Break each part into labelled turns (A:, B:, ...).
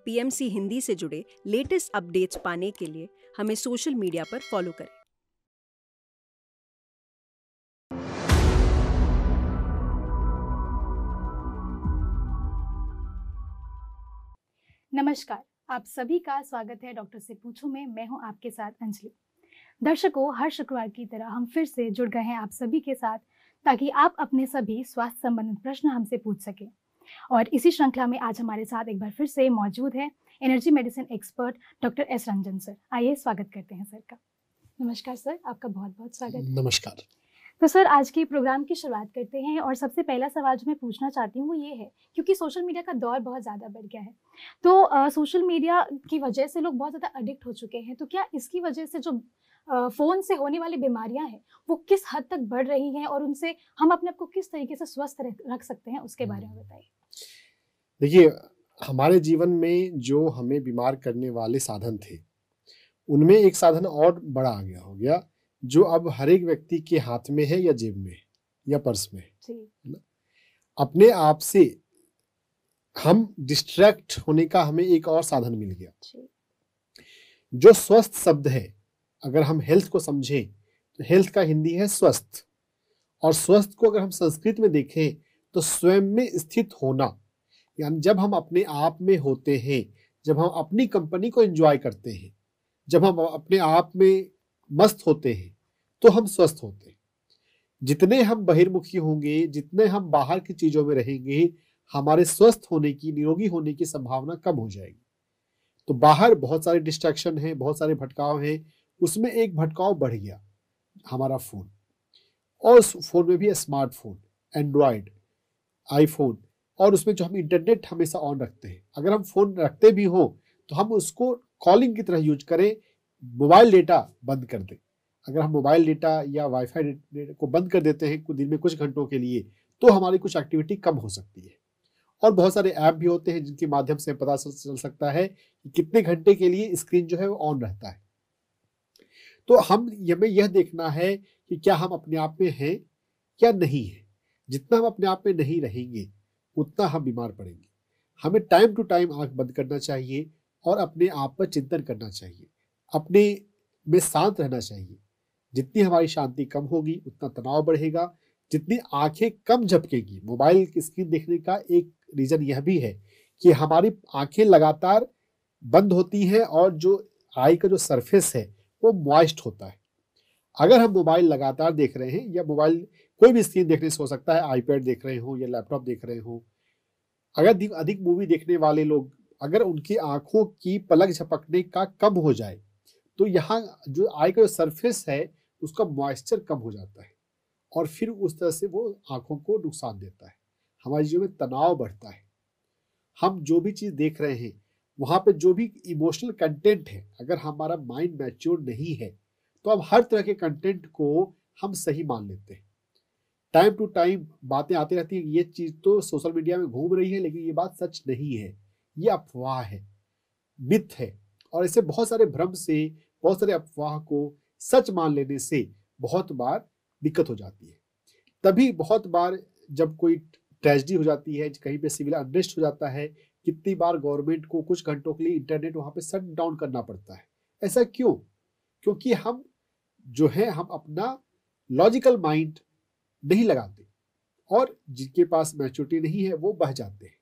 A: PMC Hindi से जुड़े latest updates पाने के लिए हमें सोशल मीडिया पर फॉलो करें।
B: नमस्कार, आप सभी का स्वागत है डॉक्टर से पूछो में। मैं हूं आपके साथ अंजलि। दर्शकों, हर शुक्रवार की तरह हम फिर से जुड़ गए हैं आप सभी के साथ ताकि आप अपने सभी स्वास्थ्य संबंधित प्रश्न हमसे पूछ सकें। और इसी श्रृंखला में आज हमारे साथ एक बार फिर से मौजूद है energy medicine expert doctor S Ranjan sir. आइए स्वागत करते हैं सर का। नमस्कार सर, आपका बहुत बहुत स्वागत।
C: नमस्कार।
B: तो सर, आज के प्रोग्राम की शुरुआत करते हैं और सबसे पहला सवाल जो मैं पूछना चाहती हूँ वो ये है, क्योंकि सोशल मीडिया का दौर बहुत ज़्यादा बढ़ गया है, तो सोशल मीडिया की वजह से लोग बहुत ज़्यादा एडिक्ट हो चुके हैं। तो क्या इसकी वजह से जो फ़ोन से होने वाली बीमारियां हैं वो किस हद तक बढ़ रही हैं और उनसे हम अपने आप को किस तरीके से स्वस्थ रख सकते हैं, उसके बारे में बताइए।
C: देखिए, हमारे जीवन में जो हमें बीमार करने वाले साधन थे उनमें एक साधन और बड़ा आ गया हो गया, जो अब हर एक व्यक्ति के हाथ में है या जेब में है या पर्स में है ना। अपने आप से हम डिस्ट्रैक्ट होने का हमें एक और साधन मिल गया। जो स्वस्थ शब्द है, अगर हम हेल्थ को समझें तो हेल्थ का हिंदी है स्वस्थ, और स्वस्थ को अगर हम संस्कृत में देखें तो स्वयं में स्थित होना। यानी जब हम अपने आप में होते हैं, जब हम अपनी कंपनी को एंजॉय करते हैं, जब हम अपने आप में मस्त होते हैं, तो हम स्वस्थ होते हैं। जितने हम बहिर्मुखी होंगे, जितने हम बाहर की चीजों में रहेंगे, हमारे स्वस्थ होने की, निरोगी होने की संभावना कम हो जाएगी। तो बाहर बहुत सारे डिस्ट्रैक्शन हैं, बहुत सारे भटकाव हैं। उसमें एक भटकाव बढ़ गया, हमारा फोन। और उस फोन में भी स्मार्टफोन, एंड्रॉयड, आईफोन, और उसमें जो हम इंटरनेट हमेशा ऑन रखते हैं। अगर हम फोन रखते भी हो तो हम उसको कॉलिंग की तरह यूज करें, मोबाइल डेटा बंद कर दें। अगर हम मोबाइल डेटा या वाईफाई डेटा को बंद कर देते हैं दिन में कुछ घंटों के लिए, तो हमारी कुछ एक्टिविटी कम हो सकती है। और बहुत सारे ऐप भी होते हैं जिनके माध्यम से पता चल सकता है कि कितने घंटे के लिए स्क्रीन जो है वो ऑन रहता है। तो हमें यह देखना है कि क्या हम अपने आप में हैं या नहीं है। जितना हम अपने आप में नहीं रहेंगे उतना हम बीमार पड़ेंगे। हमें टाइम टू टाइम आंख बंद करना चाहिए और अपने आप पर चिंतन करना चाहिए, अपने में शांत रहना चाहिए। जितनी हमारी शांति कम होगी उतना तनाव बढ़ेगा। जितनी आंखें कम झपकेगी, मोबाइल की स्क्रीन देखने का एक रीजन यह भी है कि हमारी आंखें लगातार बंद होती हैं और जो आई का जो सरफेस है वो मॉइस्ट होता है। अगर हम मोबाइल लगातार देख रहे हैं, या मोबाइल कोई भी स्क्रीन देखने से हो सकता है, आईपैड देख रहे हो या लैपटॉप देख रहे हो, अगर अधिक मूवी देखने वाले लोग, अगर उनकी आंखों की पलक झपकने का कम हो जाए तो यहाँ जो आई का जो सरफेस है उसका मॉइस्चर कम हो जाता है, और फिर उस तरह से वो आंखों को नुकसान देता है। हमारे जीवन में तनाव बढ़ता है। हम जो भी चीज देख रहे हैं, वहां पे जो भी इमोशनल कंटेंट है, अगर हमारा माइंड मैच्योर नहीं है तो अब हर तरह के कंटेंट को हम सही मान लेते हैं। टाइम टू टाइम बातें आती रहती है, ये चीज तो सोशल मीडिया में घूम रही है लेकिन ये बात सच नहीं है, ये अफवाह है, मिथ है। और ऐसे बहुत सारे भ्रम से, बहुत सारे अफवाह को सच मान लेने से बहुत बार दिक्कत हो जाती है। तभी बहुत बार जब कोई ट्रेजेडी हो जाती है, कहीं पे सिविल अनरेस्ट हो जाता है, कितनी बार गवर्नमेंट को कुछ घंटों के लिए इंटरनेट वहां पे शट डाउन करना पड़ता है। ऐसा क्यों? क्योंकि हम जो है, हम अपना लॉजिकल माइंड नहीं लगाते, और जिनके पास मैच्योरिटी नहीं है वो बह जाते हैं।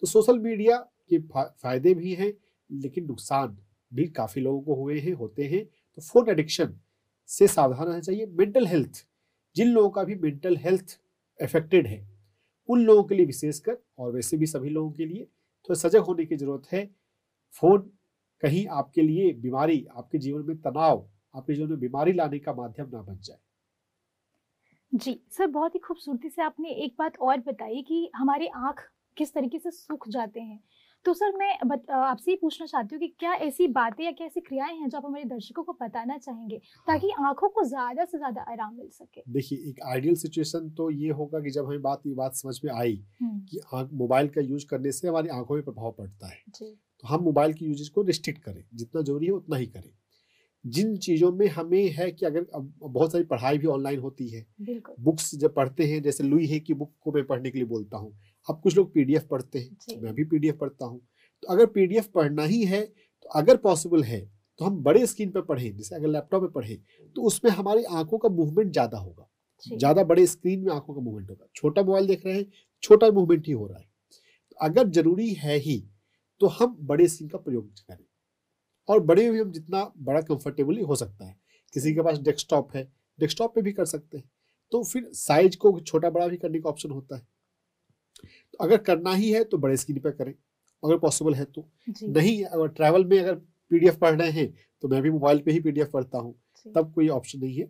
C: तो सोशल मीडिया के फायदे भी हैं लेकिन नुकसान भी काफी लोगों को हुए हैं, होते हैं। तो फोन एडिक्शन से सावधान रहना चाहिए। मेंटल हेल्थ, जिन लोगों का भी मेंटल हेल्थ अफेक्टेड है उन लोगों के लिए विशेषकर, और वैसे भी सभी लोगों के लिए, तो सजग होने की जरूरत है। फोन कहीं आपके लिए बीमारी, आपके जीवन में तनाव, आपके जीवन में बीमारी लाने का माध्यम ना बन जाए।
B: जी सर, बहुत ही खूबसूरती से आपने एक बात और बताई कि हमारी आँख किस तरीके से सूख जाते हैं। तो सर, मैं आपसे ये पूछना चाहती हूँ कि क्या ऐसी बातें या क्या ऐसी क्रियाएं हैं जो आप हमारे दर्शकों को बताना चाहेंगे ताकि आँखों को ज़्यादा से ज़्यादा आराम मिल सके?
C: देखिए, एक आइडियल सिचुएशन तो ये होगा कि जब हमें ये बात समझ में आई कि मोबाइल का यूज करने से हमारी आंखों में प्रभाव पड़ता है, तो हम मोबाइल की यूजेज को रिस्ट्रिक्ट करें, जितना जरूरी है उतना ही करें। जिन चीज़ों में हमें है कि अगर अब बहुत सारी पढ़ाई भी ऑनलाइन होती है, बुक्स जब पढ़ते हैं, जैसे लुई है की बुक को मैं पढ़ने के लिए बोलता हूँ, अब कुछ लोग पीडीएफ पढ़ते हैं, मैं भी पीडीएफ पढ़ता हूँ। तो अगर पीडीएफ पढ़ना ही है तो अगर पॉसिबल है तो हम बड़े स्क्रीन पर पढ़ें, जैसे अगर लैपटॉप में पढ़ें तो उसमें हमारी आंखों का मूवमेंट ज़्यादा होगा,
B: जी।
C: ज़्यादा बड़े स्क्रीन में आंखों का मूवमेंट होगा। छोटा मोबाइल देख रहे हैं, छोटा मूवमेंट ही हो रहा है। तो अगर जरूरी है ही तो हम बड़े स्क्रीन का प्रयोग करें, और बड़े में भी हम जितना बड़ा कंफर्टेबली हो सकता है। किसी के पास डेस्कटॉप है, डेस्कटॉप पे भी कर सकते हैं, तो फिर साइज को छोटा बड़ा भी करने का ऑप्शन होता है। तो अगर करना ही है तो बड़े स्क्रीन पर करें अगर पॉसिबल है तो।
B: जी।
C: नहीं, अगर ट्रैवल में अगर पीडीएफ पढ़ रहे हैं तो मैं भी मोबाइल पे ही पीडीएफ पढ़ता हूँ,
B: जी।
C: तब कोई ऑप्शन नहीं है।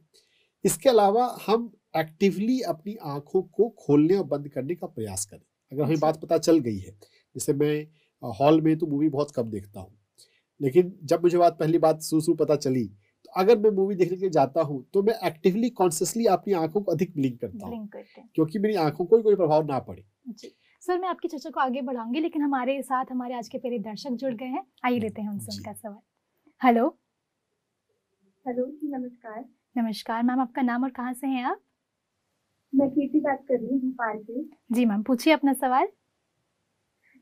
C: इसके अलावा हम एक्टिवली अपनी आंखों को खोलने और बंद करने का प्रयास करें। अगर हमें
B: जी।
C: बात पता चल गई है, जैसे मैं हॉल में तो मूवी बहुत कम देखता हूँ, लेकिन जब मुझे पहली बात शुरू पता चली, तो अगर मैं मूवी देखने के लिए जाता हूँ तो मैं एक्टिवली कॉन्शियसली अपनी आंखों को अधिक ब्लिंक करता हूँ,
B: ब्लिंक करते हैं।
C: क्योंकि मेरी आंखों को कोई प्रभाव ना पड़े।
B: जी सर, मैं आपकी चर्चा को आगे बढ़ाऊंगी, लेकिन हमारे साथ हमारे आज के प्यारे दर्शक जुड़ गए हैं। आइए लेते हैं उनसे
C: जी।
B: उनका सवाल। हेलो।
D: हेलो जी, नमस्कार।
B: नमस्कार मैम, आपका नाम और कहाँ से हैं आप?
D: मैं कीर्ति बात कर रही हूँ भोपाल से।
B: जी मैम, पूछिए अपना सवाल।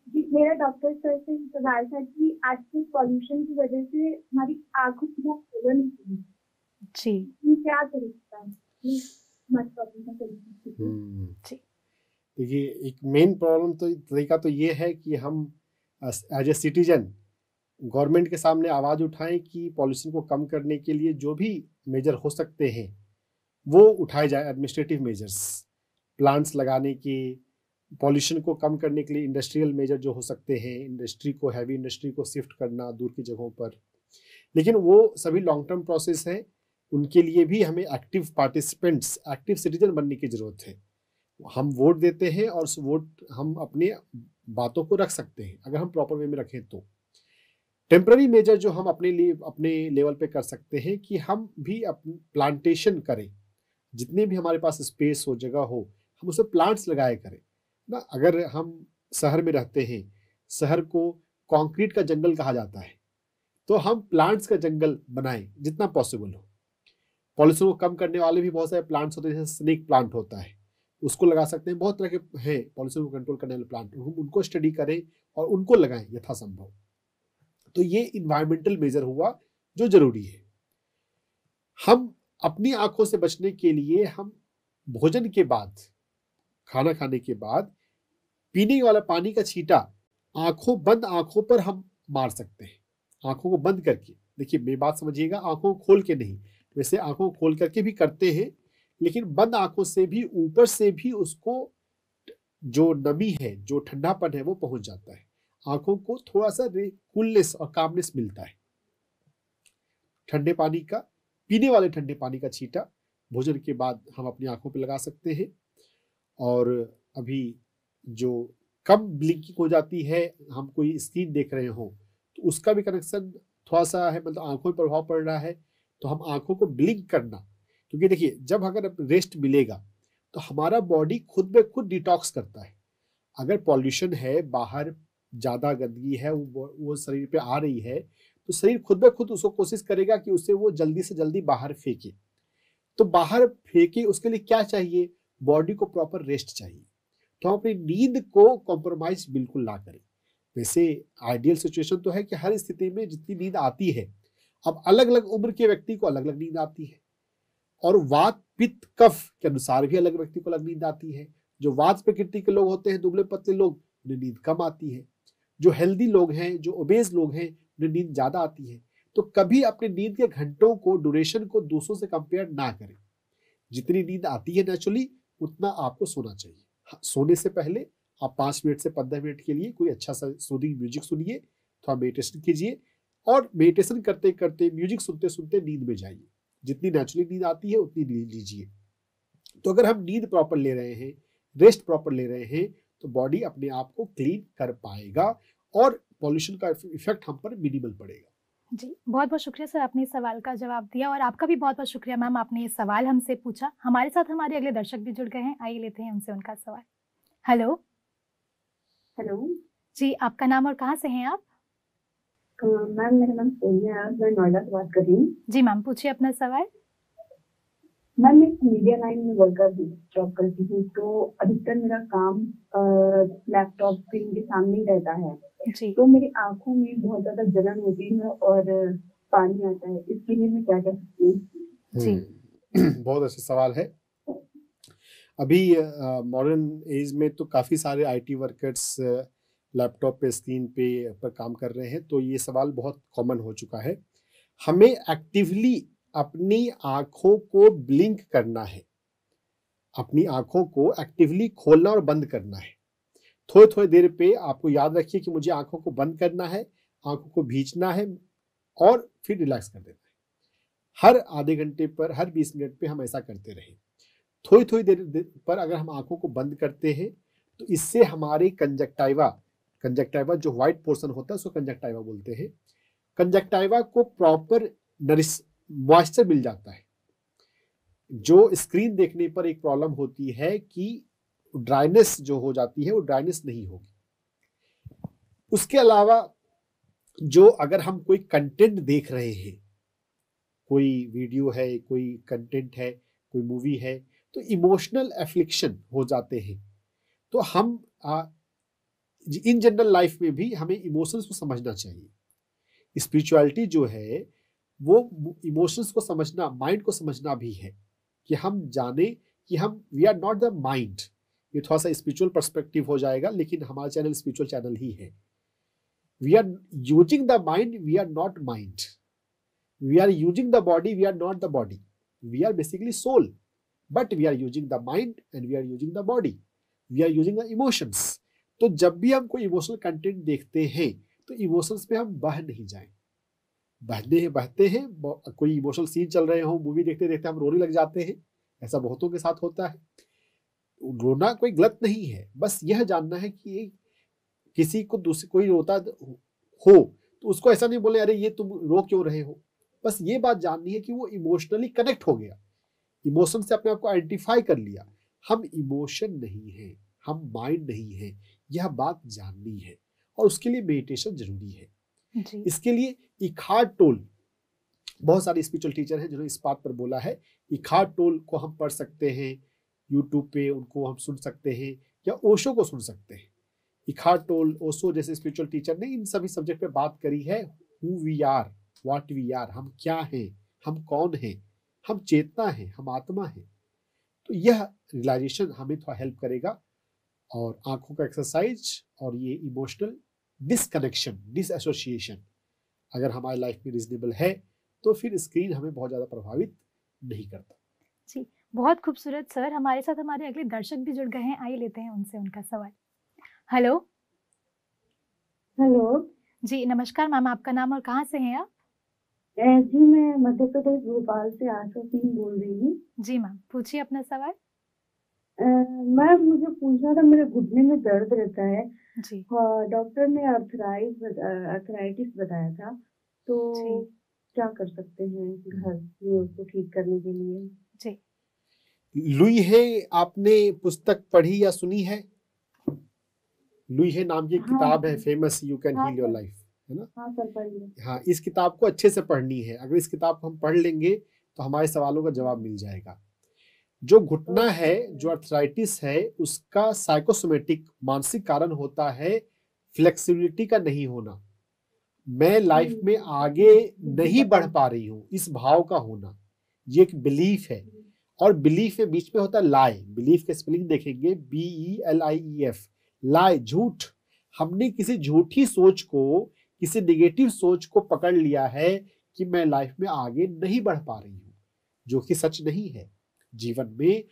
D: जी, मेरा डॉक्टर सर से सवाल था कि आजकल पॉल्यूशन की वजह से हमारी आंखों की बहुत प्रॉब्लम होती है,
B: जी।
D: ये क्या तरीका है हमारी प्रॉब्लम का सॉल्यूशन?
B: जी।
C: देखिए, एक मेन प्रॉब्लम तो तरीका तो ये है कि हम एज ए सिटीजन गवर्नमेंट के सामने आवाज़ उठाएं कि पॉल्यूशन को कम करने के लिए जो भी मेजर हो सकते हैं वो उठाए जाए। एडमिनिस्ट्रेटिव मेजर्स, प्लांट्स लगाने के, पॉल्यूशन को कम करने के लिए इंडस्ट्रियल मेजर जो हो सकते हैं, इंडस्ट्री को, हैवी इंडस्ट्री को शिफ्ट करना दूर की जगहों पर। लेकिन वो सभी लॉन्ग टर्म प्रोसेस है, उनके लिए भी हमें एक्टिव पार्टिसिपेंट्स, एक्टिव सिटीजन बनने की जरूरत है। हम वोट देते हैं और उस वोट हम अपने बातों को रख सकते हैं अगर हम प्रॉपर वे में रखें तो। टेम्पररी मेजर जो हम अपने लिए अपने लेवल पे कर सकते हैं कि हम भी अपनी प्लांटेशन करें, जितने भी हमारे पास स्पेस हो, जगह हो, हम उसे प्लांट्स लगाए करें ना। अगर हम शहर में रहते हैं, शहर को कंक्रीट का जंगल कहा जाता है, तो हम प्लांट्स का जंगल बनाएं जितना पॉसिबल हो। पॉल्यूशन को कम करने वाले भी बहुत सारे प्लांट्स होते हैं, जैसे स्नेक प्लांट होता है, उसको लगा सकते हैं। बहुत तरह के हैं पॉल्यूशन को कंट्रोल करने वाले प्लांट, हम उनको स्टडी करें और उनको लगाएं यथासंभव। तो ये इन्वायरमेंटल मेजर हुआ जो जरूरी है। हम अपनी आंखों से बचने के लिए हम भोजन के बाद, खाना खाने के बाद पीने वाला पानी का छींटा बंद आंखों पर हम मार सकते हैं, आंखों को बंद करके। देखिए, मेरी बात समझिएगा, आंखों को खोल के नहीं, वैसे आंखों को खोल करके भी करते हैं, लेकिन बंद आंखों से भी ऊपर से भी उसको जो नमी है, जो ठंडापन है, वो पहुंच जाता है। आंखों को थोड़ा सा कूलनेस और कामनेस मिलता है। ठंडे पानी का, पीने वाले ठंडे पानी का छींटा भोजन के बाद हम अपनी आंखों पे लगा सकते हैं। और अभी जो कम ब्लिंकिंग हो जाती है, हम कोई स्क्रीन देख रहे हो तो उसका भी कनेक्शन थोड़ा सा है, मतलब आंखों पर प्रभाव पड़ रहा है, तो हम आंखों को ब्लिंक करना। क्योंकि देखिए, जब अगर रेस्ट मिलेगा तो हमारा बॉडी खुद में खुद डिटॉक्स करता है। अगर पॉल्यूशन है, बाहर ज़्यादा गंदगी है, वो शरीर पे आ रही है, तो शरीर खुद ब खुद उसको कोशिश करेगा कि उसे वो जल्दी से जल्दी बाहर फेंके। तो बाहर फेंके, उसके लिए क्या चाहिए? बॉडी को प्रॉपर रेस्ट चाहिए। तो हम अपनी नींद को कॉम्प्रोमाइज बिल्कुल ना करें। वैसे आइडियल सिचुएशन तो है कि हर स्थिति में जितनी नींद आती है, अब अलग अलग उम्र के व्यक्ति को अलग अलग नींद आती है, और वात पित्त कफ के अनुसार भी अलग व्यक्ति को अलग नींद आती है। जो वात प्रकृति के लोग होते हैं, दुबले पतले लोग, उन्हें नींद कम आती है। जो हेल्दी लोग हैं, जो ओबेज लोग हैं, उन्हें नींद ज्यादा आती है। तो कभी अपने नींद के घंटों को, ड्यूरेशन को दूसरों से कंपेयर ना करें। जितनी नींद आती है नेचुरली, उतना आपको सोना चाहिए। सोने से पहले आप 5 मिनट से 15 मिनट के लिए कोई अच्छा सा सूदिंग म्यूजिक सुनिए, थोड़ा मेडिटेशन कीजिए, और मेडिटेशन करते करते, म्यूजिक सुनते सुनते नींद में जाइए। जितनी नेचुरली नींद आती है उतनी नींद लीजिए। तो अगर हम नींद प्रॉपर ले रहे हैं, रेस्ट प्रॉपर ले रहे हैं, तो बॉडी अपने आप को क्लीन कर पाएगा और पॉल्यूशन का इफेक्ट हम पर मिनिमल पड़ेगा।
B: जी, बहुत बहुत शुक्रिया सर, आपने इस सवाल का जवाब दिया, और आपका भी बहुत बहुत शुक्रिया मैम, आपने ये सवाल हमसे पूछा। हमारे साथ हमारे अगले दर्शक भी जुड़ गए हैं, आइए लेते हैं उनसे उनका सवाल। हेलो।
D: हेलो
B: जी, आपका नाम और कहाँ से हैं आप?
D: मैम, मेरा नाम सोनिया है, मैं नोएडा से बात कर रही हूँ।
B: जी मैम, पूछिए अपना सवाल।
D: मैम मैं मीडिया लाइन में जॉब करती हूँ, तो अधिकतर मेरा काम लैपटॉप स्क्रीन के सामने ही रहता है।
B: जी
D: तो मेरी आंखों में बहुत ज्यादा जलन होती है और पानी आता है। इसके लिए मैं क्या कर सकती हूँ?
B: जी
C: बहुत अच्छा सवाल है। अभी मॉडर्न एज में तो काफ़ी सारे आईटी वर्कर्स लैपटॉप पे स्क्रीन पे पर काम कर रहे हैं, तो ये सवाल बहुत कॉमन हो चुका है। हमें एक्टिवली अपनी आंखों को ब्लिंक करना है, अपनी आंखों को एक्टिवली खोलना और बंद करना है। थोड़ी थोड़ी देर पे आपको याद रखिए कि मुझे आंखों को बंद करना है, आंखों को भींचना है और फिर रिलैक्स कर देना है। हर आधे घंटे पर, हर 20 मिनट पे हम ऐसा करते रहें। थोड़ी थोड़ी देर पर अगर हम आंखों को बंद करते हैं तो इससे हमारे कंजक्टाइवा जो व्हाइट पोर्शन होता है उसको कंजक्टाइवा बोलते हैं, कंजक्टाइवा को प्रॉपर मॉइस्चर मिल जाता है। जो स्क्रीन देखने पर एक प्रॉब्लम होती है कि ड्राइनेस जो हो जाती है वो ड्राइनेस नहीं होगी। उसके अलावा जो अगर हम कोई कंटेंट देख रहे हैं, कोई वीडियो है, कोई कंटेंट है, कोई मूवी है, तो इमोशनल एफ्लिक्शन हो जाते हैं। तो हम इन जनरल लाइफ में भी हमें इमोशंस को समझना चाहिए। स्पिरिचुअलिटी जो है वो इमोशंस को समझना, माइंड को समझना भी है, कि हम जाने कि हम we are not the mind. ये थोड़ा सा स्पिरिचुअल पर्सपेक्टिव हो जाएगा, लेकिन हमारा चैनल स्पिरिचुअल चैनल ही है। We are using the mind, we are not mind. We are using the body, we are not the body. We are basically soul, but we are using the mind and we are using the body, we are using the emotions. तो जब भी हम कोई emotional content देखते हैं तो emotions पे हम बह नहीं जाएं। बहते हैं, कोई इमोशनल सीन चल रहे हो, मूवी देखते देखते हम रोने लग जाते हैं, ऐसा बहुतों के साथ होता है। रोना कोई गलत नहीं है, बस यह जानना है कि किसी को दूसरे कोई रोता हो तो उसको ऐसा नहीं बोले अरे ये तुम रो क्यों रहे हो। बस ये बात जाननी है कि वो इमोशनली कनेक्ट हो गया, इमोशन से अपने आप को आइडेंटिफाई कर लिया। हम इमोशन नहीं है, हम माइंड नहीं है, यह बात जाननी है, और उसके लिए मेडिटेशन जरूरी है।
B: जी
C: इसके लिए इखार्ट टोल, बहुत सारे स्पिरिचुअल टीचर हैं जिन्होंने इस बात पर बोला है। इखार्ट टोल को हम पढ़ सकते हैं यूट्यूब पे, उनको हम सुन सकते हैं, या ओशो को सुन सकते हैं। इखार्ट टोल, ओशो जैसे स्पिरिचुअल टीचर ने इन सभी सब्जेक्ट पे बात करी है। Who we are, what we are, हम क्या हैं, हम कौन हैं, हम चेतना है, हम आत्मा है। तो यह रियलाइजेशन हमें थोड़ा हेल्प करेगा, और आंखों का एक्सरसाइज और ये इमोशनल डिसकनेक्शन, डिसएसोसिएशन अगर हमारी लाइफ में रीजनेबल है तो फिर स्क्रीन हमें बहुत ज़्यादा प्रभावित नहीं करता।
B: जी बहुत खूबसूरत सर। हमारे साथ हमारे अगले दर्शक भी जुड़ गए हैं, आइए लेते हैं उनसे उनका सवाल। हेलो।
D: हेलो
B: जी नमस्कार मैम, आपका नाम और कहाँ से हैं आप?
D: जी, मैं मध्य प्रदेश भोपाल से आशा सिंह बोल रही हूँ।
B: जी मैम पूछिए अपना सवाल।
D: मैम मुझे पूछना था, मेरे घुटने में दर्द रहता है।
B: जी
D: डॉक्टर ने अर्थराइटिस बताया था, तो
B: जी
D: क्या कर सकते हैं घर में उसको ठीक करने के लिए?
B: जी
C: लुई है, आपने पुस्तक पढ़ी या सुनी है? लुई है नाम की एक
D: हाँ
C: किताब है, फेमस, यू कैन
D: हाँ
C: हील योर
D: सर,
C: लाइफ, है ना?
D: हाँ सर पढ़िए।
C: हाँ, इस किताब को अच्छे से पढ़नी है। अगर इस किताब को हम पढ़ लेंगे तो हमारे सवालों का जवाब मिल जाएगा। जो घुटना है, जो अर्थराइटिस है, उसका साइकोसोमेटिक मानसिक कारण होता है फ्लेक्सिबिलिटी का नहीं होना, मैं लाइफ में आगे नहीं बढ़ पा रही हूँ, इस भाव का होना। ये एक बिलीफ है, और बिलीफ में बीच में होता है लाई। बिलीफ के स्पेलिंग देखेंगे BELIEF, लाई, झूठ। हमने किसी झूठी सोच को, किसी नेगेटिव सोच को पकड़ लिया है कि मैं लाइफ में आगे नहीं बढ़ पा रही हूँ, जो कि सच नहीं है। जीवन में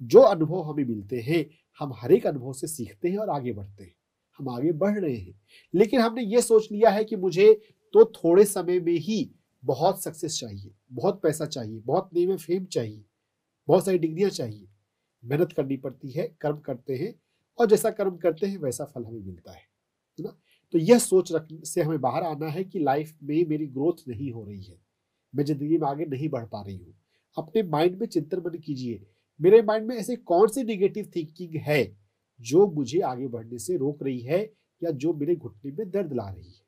C: जो अनुभव हमें मिलते हैं, हम हर एक अनुभव से सीखते हैं और आगे बढ़ते हैं, हम आगे बढ़ रहे हैं। लेकिन हमने ये सोच लिया है कि मुझे तो थोड़े समय में ही बहुत सक्सेस चाहिए, बहुत पैसा चाहिए, बहुत नेम एंड फेम चाहिए, बहुत सारी डिग्रियां चाहिए। मेहनत करनी पड़ती है, कर्म करते हैं, और जैसा कर्म करते हैं वैसा फल हमें मिलता है ना? तो यह सोच रखने से हमें बाहर आना है कि लाइफ में मेरी ग्रोथ नहीं हो रही है, मैं जिंदगी में आगे नहीं बढ़ पा रही हूँ। अपने माइंड में चिंतन मन कीजिए, मेरे माइंड में ऐसे कौन सी नेगेटिव थिंकिंग है जो मुझे आगे बढ़ने से रोक रही है, या जो मेरे घुटने में दर्द ला रही है।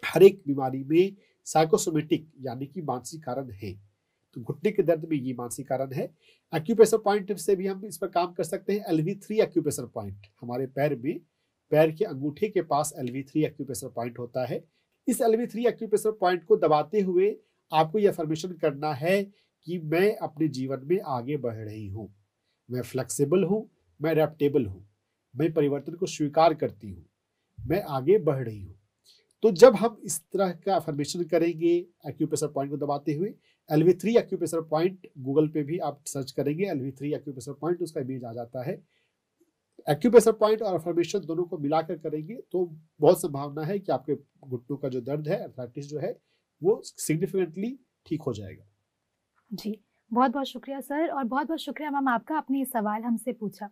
C: हर एक बीमारी में साइकोसोमेटिक यानी कि मानसिक कारण है। तो घुटने के दर्द में ये मानसिक कारण है। एक्यूप्रेशर पॉइंट से भी हम इस पर काम कर सकते हैं। LV3 एक्यूप्रेशर पॉइंट, हमारे पैर में, पैर के अंगूठे के पास LV3 एक्यूप्रेशर पॉइंट होता है। इस LV3 एक्यूप्रेशर पॉइंट को दबाते हुए आपको यह अफर्मेशन करना है कि मैं अपने जीवन में आगे बढ़ रही हूँ, मैं फ्लेक्सिबल हूँ, मैं एडेप्टेबल हूँ, मैं परिवर्तन को स्वीकार करती हूँ, मैं आगे बढ़ रही हूँ। तो जब हम इस तरह का अफर्मेशन करेंगे एक्यूप्रेशर पॉइंट को दबाते हुए, LV3 एक्यूप्रेशर पॉइंट, गूगल पे भी आप सर्च करेंगे LV3 एक्यूप्रेशर पॉइंट, उसका इमेज आ जाता है। एक्यूप्रेशर पॉइंट और अफर्मेशन दोनों को मिलाकर करेंगे तो बहुत संभावना है कि आपके घुटनों का जो दर्द है, अर्थराइटिस जो है, वो सिग्निफिकेंटली ठीक हो जाएगा।
B: जी, बहुत बहुत शुक्रिया सर, और बहुत बहुत शुक्रिया मैम आपका, आपने ये सवाल हमसे पूछा।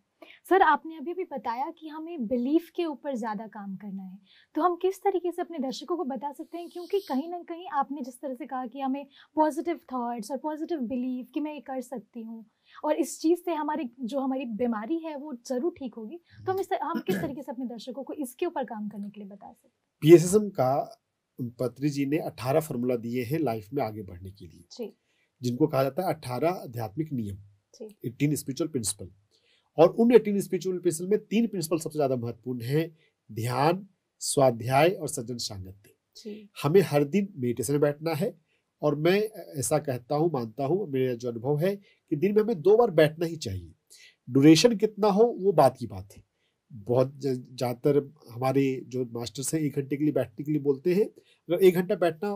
B: सर, आपने अभी भी बताया कि हमें बिलीफ के ऊपर ज़्यादा काम करना है, तो हम किस तरीके से अपने दर्शकों को बता सकते हैं, क्योंकि कहीं ना कहीं आपने जिस तरह से कहा कि हमें पॉजिटिव थॉट्स और पॉजिटिव बिलीफ कि मैं ये कर सकती हूँ और इस चीज़ से हमारी बीमारी है वो ज़रूर ठीक होगी, तो हम किस तरीके से अपने दर्शकों को इसके ऊपर काम करने के लिए बता सकते हैं?
C: PSSM का पत्री जी ने 18 फॉर्मूला दिए हैं लाइफ में आगे बढ़ने के लिए,
B: जी,
C: जिनको कहा जाता है 18 आध्यात्मिक नियम,
B: जी,
C: 18 स्पिरिचुअल प्रिंसिपल। और उन 18 स्पिरिचुअल प्रिंसिपल में 3 प्रिंसिपल सबसे ज्यादा महत्वपूर्ण है: ध्यान, स्वाध्याय और सज्जन सांगत्य।
B: जी,
C: हमें हर दिन मेडिटेशन में बैठना है, और मैं ऐसा कहता हूँ, मानता हूँ, मेरा जो अनुभव है कि दिन में हमें 2 बार बैठना ही चाहिए। ड्यूरेशन कितना हो वो बात की बात है। बहुत ज़्यादातर हमारे जो मास्टर्स हैं 1 घंटे के लिए बैठने के लिए बोलते हैं। अगर 1 घंटा बैठना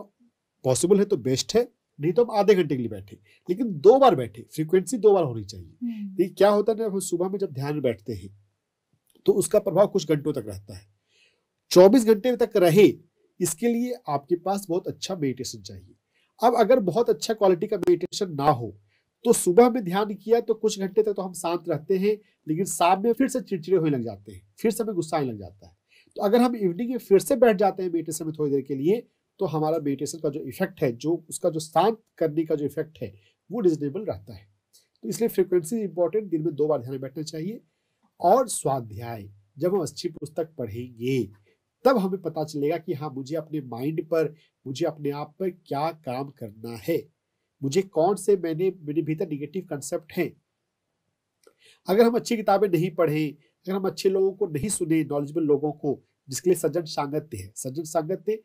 C: पॉसिबल है तो बेस्ट है, नहीं तो हम आधे घंटे के लिए बैठे, लेकिन 2 बार बैठे, फ्रीक्वेंसी 2 बार होनी चाहिए। देखिए क्या होता है ना, हम सुबह में जब ध्यान में बैठते हैं तो उसका प्रभाव कुछ घंटों तक रहता है। 24 घंटे तक रहे, इसके लिए आपके पास बहुत अच्छा मेडिटेशन चाहिए। अब अगर बहुत अच्छा क्वालिटी का मेडिटेशन ना हो तो सुबह में ध्यान किया तो कुछ घंटे तक तो हम शांत रहते हैं, लेकिन शाम में फिर से चिड़चिड़े होने लग जाते हैं, फिर से हमें गुस्सा आने लग जाता है। तो अगर हम इवनिंग में फिर से बैठ जाते हैं मेडिटेशन में थोड़ी देर के लिए, तो हमारा मेडिटेशन का जो इफेक्ट है, जो उसका जो शांत करने का जो इफेक्ट है, वो रिजनेबल रहता है। तो इसलिए फ्रिक्वेंसी इंपॉर्टेंट, दिन में 2 बार ध्यान में बैठना चाहिए। और स्वाध्याय, जब हम अच्छी पुस्तक पढ़ेंगे तब हमें पता चलेगा कि हाँ, मुझे अपने माइंड पर, मुझे अपने आप पर क्या काम करना है, मुझे कौन से मेरे भीतर निगेटिव कंसेप्ट हैं। अगर हम अच्छी किताबें नहीं पढ़े, अगर हम अच्छे लोगों को नहीं सुने, नॉलेजेबल लोगों को, जिसके लिए सज्जन सांगत्य है। सज्जन सांगत्य,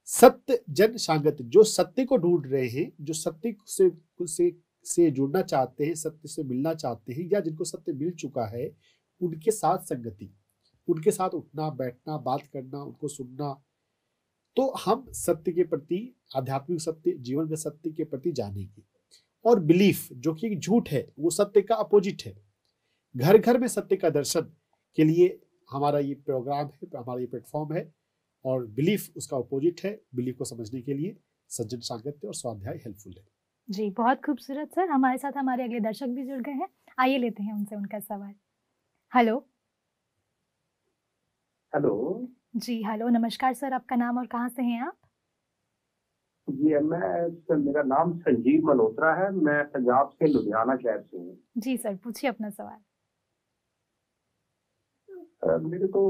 C: सत्य जन सांगत्य, जो सत्य को ढूंढ रहे हैं, जो सत्य से जुड़ना चाहते हैं, सत्य से मिलना चाहते हैं, या जिनको सत्य मिल चुका है, उनके साथ संगति, उनके साथ उठना बैठना, बात करना, उनको सुनना। तो हम सत्य के प्रति, आध्यात्मिक सत्य, जीवन के सत्य के प्रति जानेंगे। और बिलीफ, जो कि एक झूठ है, वो सत्य का अपोजिट है। घर घर में सत्य का दर्शन के लिए हमारा ये प्रोग्राम है, हमारा ये प्लेटफॉर्म है। और बिलीफ उसका अपोजिट है। बिलीफ को समझने के लिए सज्जन सांगत्य और स्वाध्याय हेल्पफुल है।
B: जी, बहुत खूबसूरत सर। हमारे साथ हमारे अगले दर्शक भी जुड़ गए हैं, आइए लेते हैं उनसे उनका सवाल। हेलो।
E: हेलो
B: जी, हेलो, नमस्कार सर, आपका नाम और कहाँ से हैं आप?
E: जी, मेरा नाम संजीव मल्होत्रा है। मैं पंजाब से लुधियाना शहर से हूँ।
B: जी सर, पूछिए अपना सवाल।
E: मेरे को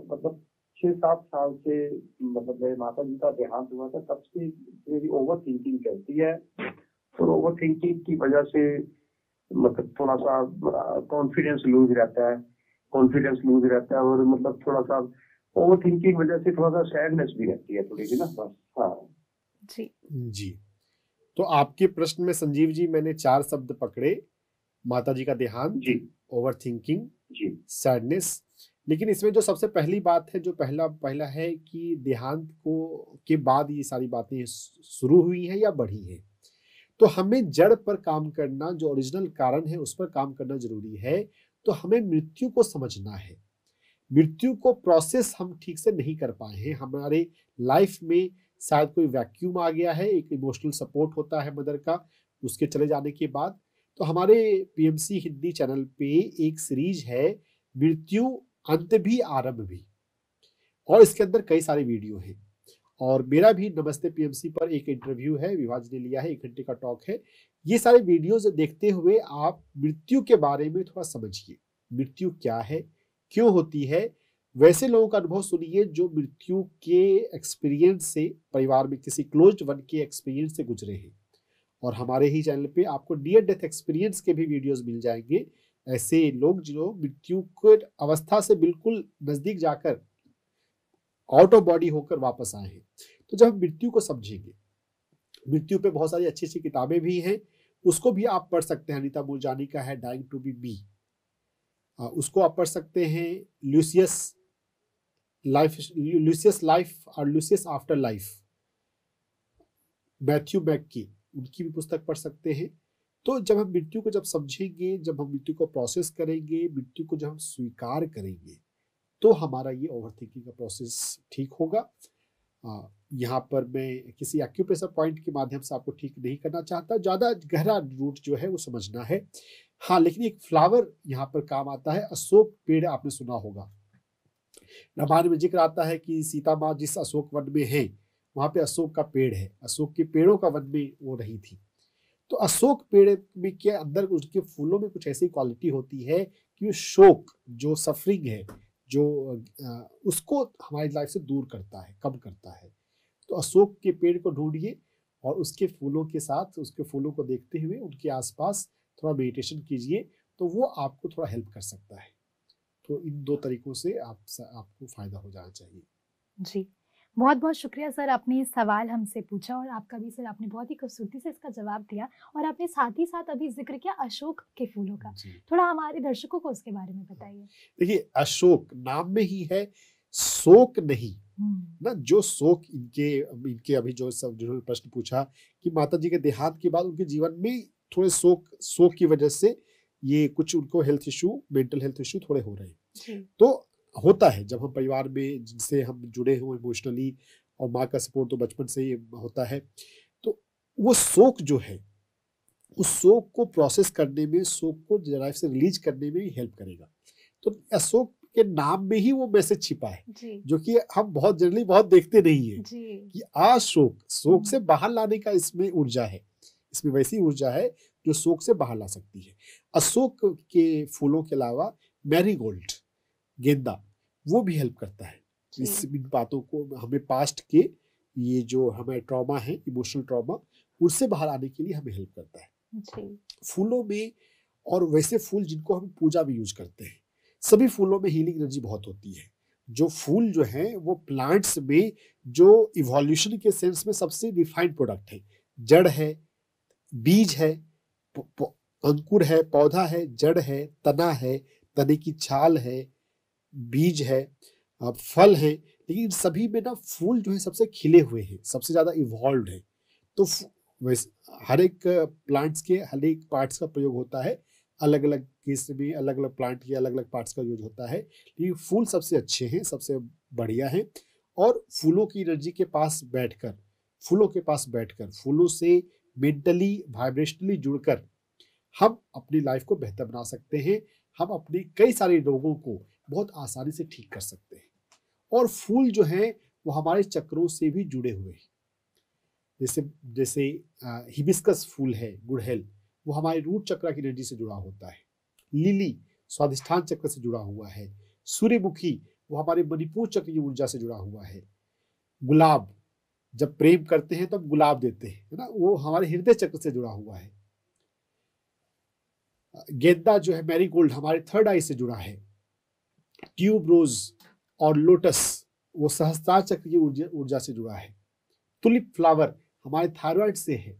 E: मतलब 6-7 साल से, मतलब मेरे माता जी का देहांत हुआ था, तब से मेरी ओवर थिंकिंग चलती है, और ओवर थिंकिंग की वजह से मतलब थोड़ा सा कॉन्फिडेंस लूज रहता है, और मतलब थोड़ा सा ओवर थिंकिंग की वजह से थोड़ा सा सैडनेस भी रहती है थोड़ी सी ना, बस। हाँ
C: जी, तो आपके प्रश्न में संजीव जी मैंने 4 शब्द पकड़े: माता जी का देहांत,
E: जी,
C: ओवर थिंकिंग,
E: जी,
C: सैडनेस। लेकिन इसमें जो सबसे पहली बात है, जो पहला है कि देहांत को के बाद ये सारी बातें शुरू हुई हैं या बढ़ी हैं। तो हमें जड़ पर काम करना, जो ओरिजिनल कारण है उस पर काम करना जरूरी है। तो हमें मृत्यु को समझना है। मृत्यु को प्रोसेस हम ठीक से नहीं कर पाए हैं। हमारे लाइफ में शायद कोई वैक्यूम आ गया है, एक इमोशनल सपोर्ट होता है मदर का उसके चले जाने के बाद। तो हमारे PMC हिंदी चैनल पे एक सीरीज है, मृत्यु अंत भी आरंभ भी, और इसके अंदर कई सारे वीडियो हैं। और मेरा भी नमस्ते PMC पर एक इंटरव्यू है, विभाज ने लिया है, 1 घंटे का टॉक है। ये सारे वीडियोज देखते हुए आप मृत्यु के बारे में थोड़ा समझिए, मृत्यु क्या है, क्यों होती है। वैसे लोगों का अनुभव सुनिए जो मृत्यु के एक्सपीरियंस से, परिवार में किसी क्लोज्ड वन के एक्सपीरियंस से गुजरे हैं, और हमारे ही चैनल पे आपको नियर डेथ एक्सपीरियंस के भी वीडियोस मिल जाएंगे। ऐसे लोग जो मृत्यु के अवस्था से बिल्कुल नजदीक जाकर आउट ऑफ बॉडी होकर वापस आए हैं। तो जब हम मृत्यु को समझेंगे, मृत्यु पे बहुत सारी अच्छी अच्छी किताबें भी हैं, उसको भी आप पढ़ सकते हैं। अनीता मूलजानी का है डाइंग टू बी मी, उसको आप पढ़ सकते हैं। ल्यूसियस लाइफ और ल्यूसियस आफ्टर लाइफ, मैथ्यू मैक की, उनकी भी पुस्तक पढ़ सकते हैं। तो जब हम मृत्यु को जब समझेंगे, जब हम मृत्यु को प्रोसेस करेंगे, मृत्यु को जब हम स्वीकार करेंगे, तो हमारा ये ओवरथिंकिंग का प्रोसेस ठीक होगा। यहाँ पर मैं किसी एक्यूप्रेशर पॉइंट के माध्यम से आपको ठीक नहीं करना चाहता, ज़्यादा गहरा रूट जो है वो समझना है। हाँ, लेकिन एक फ्लावर यहाँ पर काम आता है। अशोक पेड़ आपने सुना होगा, रामायण में जिक्र आता है कि सीता माँ जिस अशोक वन में है वहाँ पे अशोक का पेड़ है, अशोक के पेड़ों का वन में वो रही थी। तो अशोक पेड़ में के अंदर उसके फूलों में कुछ ऐसी क्वालिटी होती है कि शोक, जो सफरिंग है, जो उसको हमारी लाइफ से दूर करता है, कम करता है। तो अशोक के पेड़ को ढूंढिए और उसके फूलों के साथ, उसके फूलों को देखते हुए उनके आसपास थोड़ा मेडिटेशन कीजिए, तो वो आपको थोड़ा हेल्प कर सकता है। तो इन 2 तरीकों से आपको फायदा हो जाना चाहिए।
B: जी, बहुत बहुत शुक्रिया सर, आपने ये सवाल हमसे पूछा और आपका भी सर आपने बहुत ही खूबसूरती से इसका जवाब दिया। और आपने साथ ही साथ अभी जिक्र किया अशोक के फूलों का, थोड़ा हमारे दर्शकों को उसके बारे में बताइए।
C: देखिए, अशोक नाम में ही है, शोक नहीं ना। जो शोक इनके अभी जो सब जिन्होंने प्रश्न पूछा कि माता जी के देहांत के बाद उनके जीवन में थोड़े शोक की वजह से ये कुछ उनको health issue, mental health issue थोड़े हो रहे हैं। तो होता है जब हम परिवार में जिनसे हम जुड़े हुए इमोशनली, और माँ का सपोर्ट तो बचपन से ही होता है, तो वो शोक जो है, उस शोक को प्रोसेस करने में, शोक को लाइफ से रिलीज करने में हेल्प करेगा। तो अशोक के नाम में ही वो मैसेज छिपा है, जो कि हम बहुत जनरली बहुत देखते नहीं है कि शोक से बाहर लाने का इसमें ऊर्जा है। इसमें वैसी ऊर्जा है जो शोक से बाहर ला सकती है। अशोक के फूलों के अलावा मैरीगोल्ड, गेंदा, वो भी हेल्प करता है। इन बातों को हमें पास्ट के ये जो हमें ट्रॉमा है, इमोशनल ट्रॉमा, उससे बाहर आने के लिए हमें हेल्प करता है फूलों में। और वैसे फूल जिनको हम पूजा में यूज करते हैं, सभी फूलों में हीलिंग एनर्जी बहुत होती है। जो फूल जो है वो प्लांट्स में जो इवोल्यूशन के सेंस में सबसे डिफाइंड प्रोडक्ट है। जड़ है, बीज है, अंकुर है, पौधा है, जड़ है, तना है, तने की छाल है, बीज है, फल है। लेकिन सभी में ना फूल जो है सबसे खिले हुए हैं, सबसे ज्यादा इवॉल्व है। तो हर एक प्लांट्स के हर एक पार्ट्स का प्रयोग होता है, अलग अलग केस में अलग अलग प्लांट के अलग अलग पार्ट्स का यूज होता है। लेकिन फूल सबसे अच्छे हैं, सबसे बढ़िया हैं। और फूलों की एनर्जी के पास बैठकर, फूलों से मेंटली वाइब्रेशनली जुड़कर हम अपनी लाइफ को बेहतर बना सकते हैं। हम अपने कई सारे रोगों को बहुत आसानी से ठीक कर सकते हैं। और फूल जो हैं वो हमारे चक्रों से भी जुड़े हुए हैं। जैसे हिबिस्कस फूल है, गुड़हल, वो हमारे रूट चक्र की एनर्जी से जुड़ा होता है। लिली स्वादिष्ठान चक्र से जुड़ा हुआ है। सूर्यमुखी वो हमारे मणिपुर चक्र की ऊर्जा से जुड़ा हुआ है। गुलाब, जब प्रेम करते हैं तब तो गुलाब देते हैं, है ना, वो हमारे हृदय चक्र से जुड़ा हुआ है। गेंदा जो है, मैरीगोल्ड, हमारे थर्ड आई से जुड़ा है। ट्यूब रोज और लोटस वो सहस्त्रार चक्र की ऊर्जा से जुड़ा है। टुलिप फ्लावर हमारे थायराइड से है।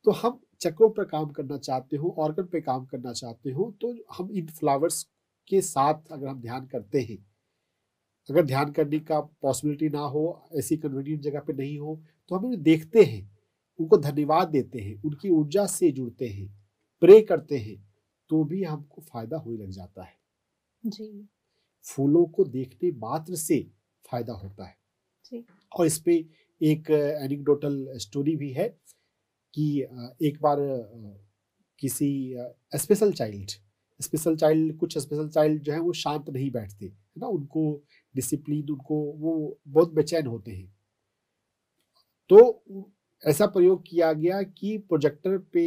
C: तो हम चक्रों पर काम करना चाहते हो, ऑर्गन पे काम करना चाहते हो, तो हम इन फ्लावर्स के साथ अगर हम ध्यान करते हैं, अगर ध्यान करने का पॉसिबिलिटी ना हो, ऐसी कन्वीनियंट जगह पे नहीं हो, तो हम उन्हें देखते हैं, उनको धन्यवाद देते हैं, उनकी ऊर्जा से जुड़ते हैं, प्रे करते हैं, तो भी हमको फायदा होने लग जाता है।
B: जी,
C: फूलों को देखने मात्र से फायदा होता है।
B: जी।
C: और इस पे एक एनेक्डोटल स्टोरी भी है कि एक बार किसी स्पेशल चाइल्ड कुछ स्पेशल चाइल्ड जो है वो शांत नहीं बैठते, है ना, उनको डिसिप्लिन, उनको वो बहुत बेचैन होते हैं। तो ऐसा प्रयोग किया गया कि प्रोजेक्टर पे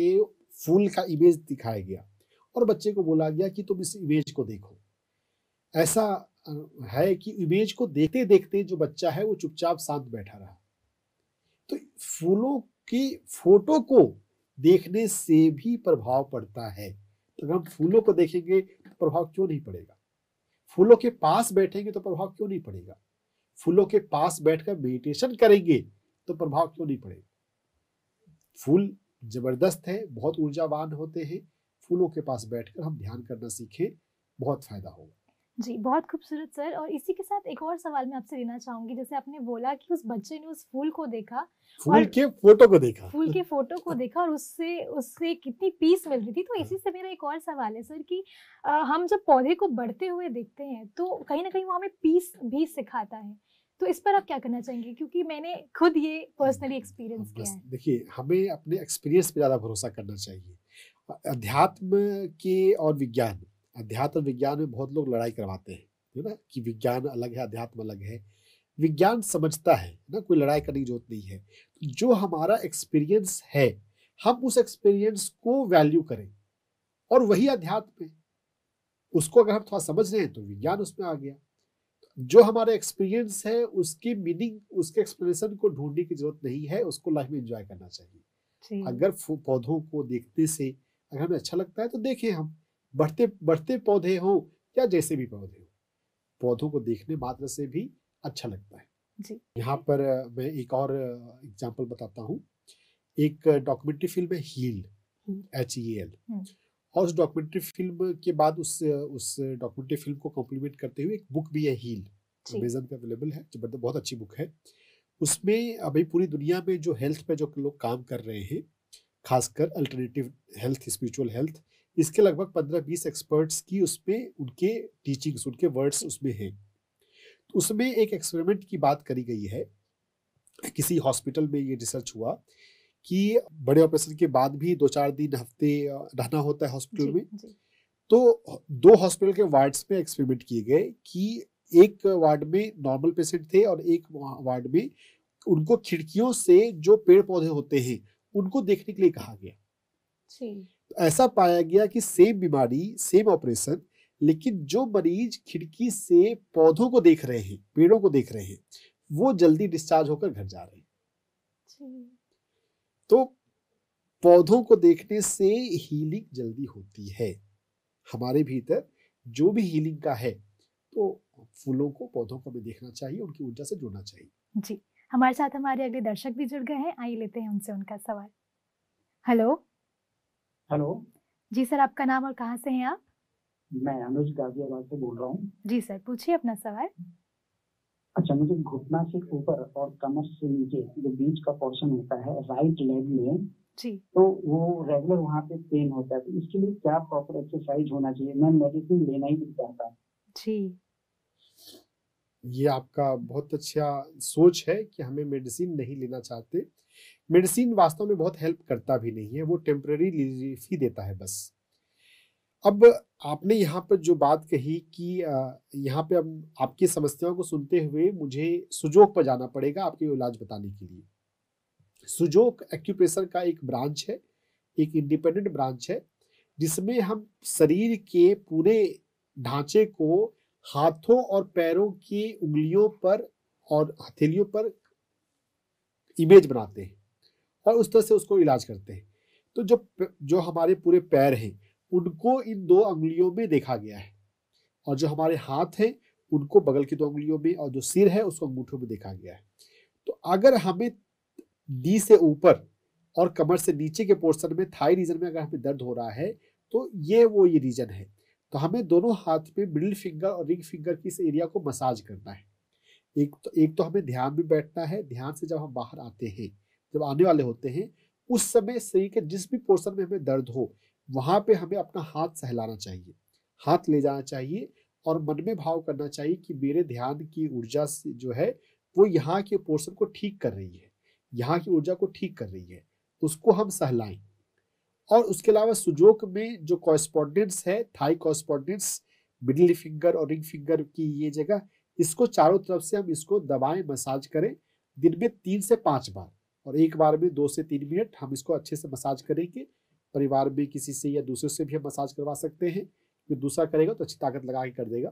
C: फूल का इमेज दिखाया गया और बच्चे को बोला गया कि तुम इस इमेज को देखो। ऐसा है कि इमेज को देखते देखते जो बच्चा है वो चुपचाप शांत बैठा रहा। तो फूलों की फोटो को देखने से भी प्रभाव पड़ता है। तो अगर हम फूलों को देखेंगे तो प्रभाव क्यों नहीं पड़ेगा? फूलों के पास बैठेंगे तो प्रभाव क्यों नहीं पड़ेगा? फूलों के पास बैठकर मेडिटेशन करेंगे तो प्रभाव क्यों नहीं पड़ेगा? फूल जबरदस्त है, बहुत ऊर्जावान होते हैं। फूलों के पास बैठकर हम ध्यान करना सीखें, बहुत फायदा होगा।
B: जी, बहुत खूबसूरत सर। और इसी के साथ एक और सवाल मैं आपसे लेना चाहूंगी। जैसे आपने बोला कि उस बच्चे ने उस फूल को देखा,
C: फूल के फोटो को देखा,
B: फूल के फोटो को देखा और उससे उससे कितनी पीस मिल रही थी। तो इसी से मेरा एक और सवाल है सर कि हम जब पौधे को बढ़ते हुए देखते हैं तो कहीं ना कहीं वो हमें पीस भी सिखाता है। तो इस पर आप क्या करना चाहेंगे? क्योंकि मैंने खुद ये पर्सनली एक्सपीरियंस किया है।
C: देखिए, हमें अपने एक्सपीरियंस पे ज़्यादा भरोसा करना चाहिए। अध्यात्म के और विज्ञान, अध्यात्म और विज्ञान में बहुत लोग लड़ाई करवाते हैं, है ना, कि विज्ञान अलग है, अध्यात्म अलग है। विज्ञान समझता है ना, कोई लड़ाई करने की जरूरत नहीं है। जो हमारा एक्सपीरियंस है, हम उस एक्सपीरियंस को वैल्यू करें, और वही अध्यात्म है। उसको अगर हम थोड़ा समझ रहे हैं तो विज्ञान उसमें आ गया। जो हमारा एक्सपीरियंस है उसकी मीनिंग, उसके एक्सप्लेनेशन को ढूंढने की जरूरत नहीं है, उसको लाइफ में एंजॉय करना चाहिए। अगर पौधों को देखने से अगर हमें अच्छा लगता है तो देखें, हम बढ़ते बढ़ते पौधे हो या जैसे भी पौधे हो, पौधों को देखने मात्र से भी अच्छा लगता है
B: जी।
C: यहाँ पर मैं एक और एग्जांपल बताता हूँ। एक डॉक्यूमेंट्री फिल्म है हील, HEAL, और उस डॉक्यूमेंट्री फिल्म के बाद उस डॉक्यूमेंट्री फिल्म को कॉम्प्लीमेंट करते हुए एक बुक भी है हील, अमेज़न पे अवेलेबल है, जबरदस्त, बहुत अच्छी बुक है। उसमें अभी पूरी दुनिया में जो हेल्थ पे जो लोग काम कर रहे हैं, खासकर अल्टरनेटिव हेल्थ, स्पिरिचुअल हेल्थ, इसके लगभग 15-20 एक्सपर्ट्स की उसमें उनके टीचिंग्स, उनके वर्ड्स उसमें हैं। तो उसमें एक एक्सपेरिमेंट की बात करी गई है। किसी हॉस्पिटल में ये रिसर्च हुआ कि बड़े ऑपरेशन के बाद भी 2-4 दिन, हफ्ते रहना होता है हॉस्पिटल में। तो 2 हॉस्पिटल के वार्ड्स में एक्सपेरिमेंट किए गए कि एक वार्ड में नॉर्मल पेशेंट थे और एक वार्ड में उनको खिड़कियों से जो पेड़ पौधे होते हैं उनको देखने के लिए कहा गया। तो ऐसा पाया गया कि सेम बीमारी, सेम ऑपरेशन, लेकिन जो मरीज खिड़की से पौधों को देख रहे हैं, पेड़ों को देख रहे हैं, वो जल्दी डिस्चार्ज होकर घर जा रहे हैं। तो पौधों को देखने से हीलिंग जल्दी होती है। हमारे भीतर जो भी हीलिंग का है, तो फूलों को, पौधों को हमें देखना चाहिए, उनकी ऊर्जा से जुड़ना चाहिए।
B: जी, हमारे साथ हमारे अगले दर्शक भी जुड़ गए हैं। आइए लेते हैं उनसे उनका सवाल। हेलो।
E: हेलो
B: जी सर, आपका नाम और कहाँ से हैं आप?
E: मैं अनुज गाजियाबाद से बोल रहा हूँ।
B: जी सर, पूछिए अपना सवाल।
E: अच्छा, मुझे घुटना से ऊपर और कमर से नीचे जो बीच का पोर्शन होता है राइट लेग में
B: जी,
E: तो वो रेगुलर वहाँ पे पेन होता है। तो इसके लिए क्या प्रॉपर एक्सरसाइज होना चाहिए? मैं मेडिसिन लेना ही नहीं चाहता।
B: जी,
C: ये आपका बहुत अच्छा सोच है कि हमें मेडिसिन नहीं लेना चाहते। मेडिसिन वास्तव में बहुत हेल्प करता भी नहीं है, वो टेम्पररी रिलीफ ही देता है बस। अब आपने यहाँ पर जो बात कही कि यहाँ पे अब आपकी समस्याओं को सुनते हुए मुझे सुजोग पर जाना पड़ेगा आपके इलाज बताने के लिए। सुजोग एक्यूप्रेशर का एक ब्रांच है, एक इंडिपेंडेंट ब्रांच है, जिसमें हम शरीर के पूरे ढांचे को हाथों और पैरों की उंगलियों पर और हथेलियों पर इमेज बनाते हैं और उस तरह से उसको इलाज करते हैं। तो जो हमारे पूरे पैर हैं उनको इन 2 अंगुलियों में देखा गया है, और जो हमारे हाथ हैं उनको बगल की 2 अंगुलियों में, और जो सिर है उसको अंगूठों में देखा गया है। तो अगर हमें नी से ऊपर और कमर से नीचे के पोर्शन में, थाई रीजन में अगर हमें दर्द हो रहा है तो ये रीजन है। तो हमें दोनों हाथ में मिडिल फिंगर और रिंग फिंगर की इस एरिया को मसाज करना है। एक तो हमें ध्यान में बैठना है। ध्यान से जब हम बाहर आते हैं, जब आने वाले होते हैं, उस समय शरीर के जिस भी पोर्शन में हमें दर्द हो वहां पे हमें अपना हाथ सहलाना चाहिए, हाथ ले जाना चाहिए और मन में भाव करना चाहिए कि मेरे ध्यान की ऊर्जा से जो है वो यहाँ के पोर्शन को ठीक कर रही है, यहाँ की ऊर्जा को ठीक कर रही है, उसको हम सहलाएं। और उसके अलावा सुजोग में जो कॉरेस्पॉन्डेंस है, थाई कॉरेस्पॉन्डेंस, मिडिल फिंगर और रिंग फिंगर की ये जगह, इसको चारों तरफ से हम इसको दबाएं, मसाज करें दिन में 3 से 5 बार, और एक बार में 2 से 3 मिनट हम इसको अच्छे से मसाज करेंगे। परिवार में किसी से या दूसरे से भी हम मसाज करवा सकते हैं, जो दूसरा करेगा तो अच्छी ताकत लगा के कर देगा।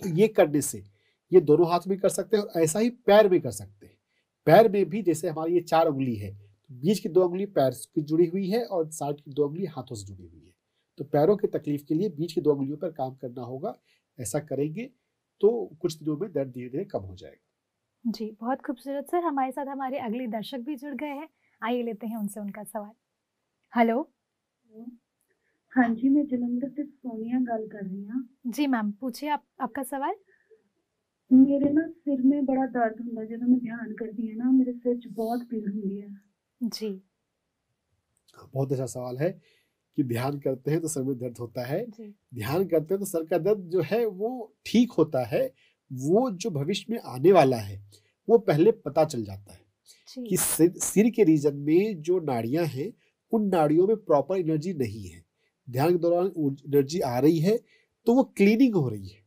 C: तो ये करने से ये दोनों हाथ में कर सकते हैं, और ऐसा ही पैर में कर सकते हैं। पैर में भी जैसे हमारी ये 4 उंगली है, तो बीच की 2 उंगली पैर की जुड़ी हुई है और साइड की 2 उंगली हाथों से जुड़ी हुई है। तो पैरों की तकलीफ के लिए बीच की 2 उंगलियों पर काम करना होगा। ऐसा करेंगे तो कुछ दिनों में दर्द धीरे धीरे कम हो जाएगा।
B: जी, बहुत खूबसूरत सर। हमारे साथ हमारे अगले दर्शक भी जुड़ गए हैं, आइए लेते हैं उनसे उनका सवाल। हेलो।
D: हाँ जी, मैं जलंधर से सोनिया गल कर रही हूँ।
B: जी मैम, पूछिए आपका सवाल।
D: मेरे ना सिर में बड़ा दर्द ਹੁੰਦਾ ਜਦੋਂ मैं ध्यान करती है ना, मेरे सिर 'ਚ बहुत पीड़ ਹੁੰਦੀ है।
B: जी।
C: बहुत अच्छा सवाल है कि ध्यान करते हैं तो सर में दर्द होता है।
B: जी।
C: ध्यान करते हैं तो सर का दर्द जो है वो ठीक होता है। वो जो भविष्य में आने वाला है वो पहले पता चल जाता है
B: जी।
C: कि सिर के रीजन में जो नाड़ियां हैं उन नाड़ियों में प्रॉपर एनर्जी नहीं है। ध्यान के दौरान एनर्जी आ रही है तो वो क्लीनिंग हो रही है।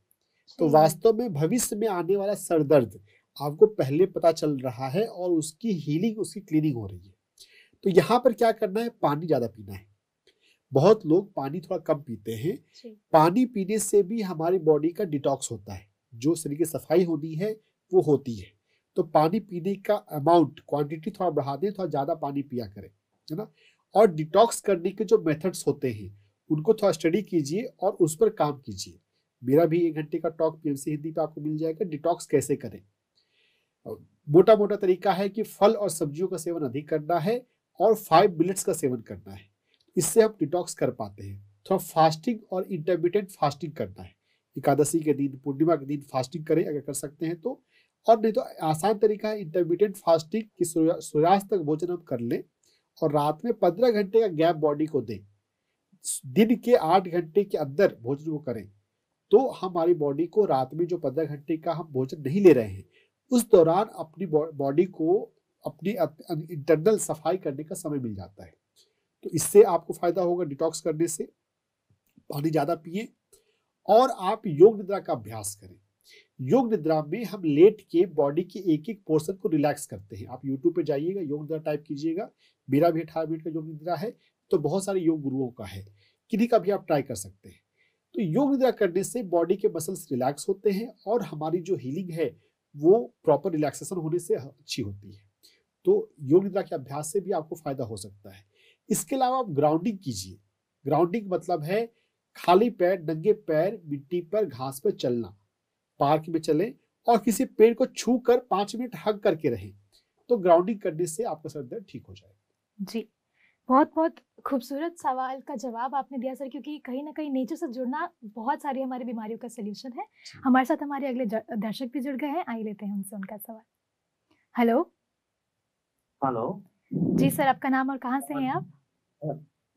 C: तो
B: जी।
C: वास्तव में भविष्य में आने वाला सर दर्द आपको पहले पता चल रहा है और उसकी हीलिंग, उसकी क्लीनिंग हो रही है। तो यहाँ पर क्या करना है, पानी ज्यादा पीना है। बहुत लोग पानी थोड़ा कम पीते हैं।
B: जी।
C: पानी पीने से भी हमारी बॉडी का डिटॉक्स होता है, जो शरीर की सफाई होनी है वो होती है। तो पानी पीने का अमाउंट, क्वांटिटी थोड़ा बढ़ा दें, थोड़ा ज्यादा पानी पिया करें, है ना। और डिटॉक्स करने के जो मेथड्स होते हैं उनको थोड़ा स्टडी कीजिए और उस पर काम कीजिए। मेरा भी 1 घंटे का टॉक पीएमसी हिंदी पे आपको मिल जाएगा, डिटॉक्स कैसे करें। मोटा मोटा तरीका है कि फल और सब्जियों का सेवन अधिक करना है और 5 मिनट्स का सेवन करना है। इससे हम डिटॉक्स कर पाते हैं। थोड़ा फास्टिंग और इंटरमिटेंट फास्टिंग करना है। एकादशी के दिन, पूर्णिमा के दिन फास्टिंग करें अगर कर सकते हैं तो। और नहीं तो आसान तरीका है इंटरमिटेंट फास्टिंग की, सूर्यास्त तक भोजन हम कर लें और रात में 15 घंटे का गैप बॉडी को दें। दिन के 8 घंटे के अंदर भोजन को करें तो हमारी बॉडी को रात में जो 15 घंटे का हम भोजन नहीं ले रहे हैं उस दौरान अपनी बॉडी को अपनी इंटरनल सफाई करने का समय मिल जाता है। तो इससे आपको फायदा होगा डिटॉक्स करने से। पानी ज्यादा पिए और आप योग निद्रा का अभ्यास करें। योग निद्रा में हम लेट के बॉडी के एक एक पोर्शन को रिलैक्स करते हैं। आप यूट्यूब पे जाइएगा, योग निद्रा टाइप कीजिएगा। मेरा भी 18 मिनट का योग निद्रा है, तो बहुत सारे योग गुरुओं का है, किन्हीं का भी आप ट्राई कर सकते हैं। तो योग निद्रा करने से बॉडी के मसल्स रिलैक्स होते हैं और हमारी जो हीलिंग है वो प्रॉपर रिलैक्सेशन होने से अच्छी होती है। तो योग निद्रा के अभ्यास से भी आपको फायदा हो सकता है। इसके अलावा आप ग्राउंडिंग कीजिए। ग्राउंडिंग मतलब है खाली पैर, नंगे पैर मिट्टी पर, घास पर चलना। पार्क में चलें और किसी पेड़ को छू कर 5 मिनट हग करके रहें। तो ग्राउंडिंग करने से आपका सर दर्द ठीक हो जाएगा।
B: जी, बहुत बहुत खूबसूरत सवाल का जवाब आपने दिया सर, क्योंकि कहीं ना कहीं नेचर से जुड़ना बहुत सारी हमारी बीमारियों का सलूशन है। हमारे साथ हमारे अगले दर्शक भी जुड़ गए हैं, आइए लेते हैं उनसे उनका सवाल। हेलो।
F: हेलो
B: जी सर, आपका नाम और कहाँ से हैं आप?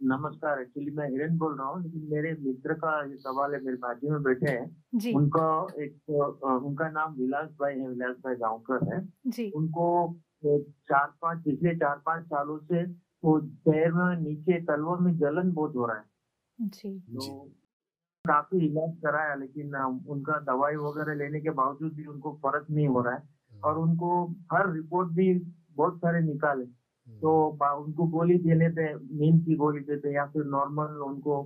F: नमस्कार। एक्चुअली मैं हिरेन बोल रहा हूँ, लेकिन मेरे मित्र का ये सवाल है, मेरे बाजू में बैठे हैं।
B: जी।
F: उनका नाम विलास भाई है, विलास भाई गांवकर है
B: जी।
F: उनको पिछले 4-5 सालों से वो पैर में नीचे तलवों में जलन बहुत हो रहा है।
B: जी।
F: तो काफी इलाज कराया, लेकिन उनका दवाई वगैरह लेने के बावजूद भी उनको फर्क नहीं हो रहा है और उनको हर रिपोर्ट भी बहुत सारे निकाले तो उनको गोली देने थे, नींद की गोली देते या फिर नॉर्मल उनको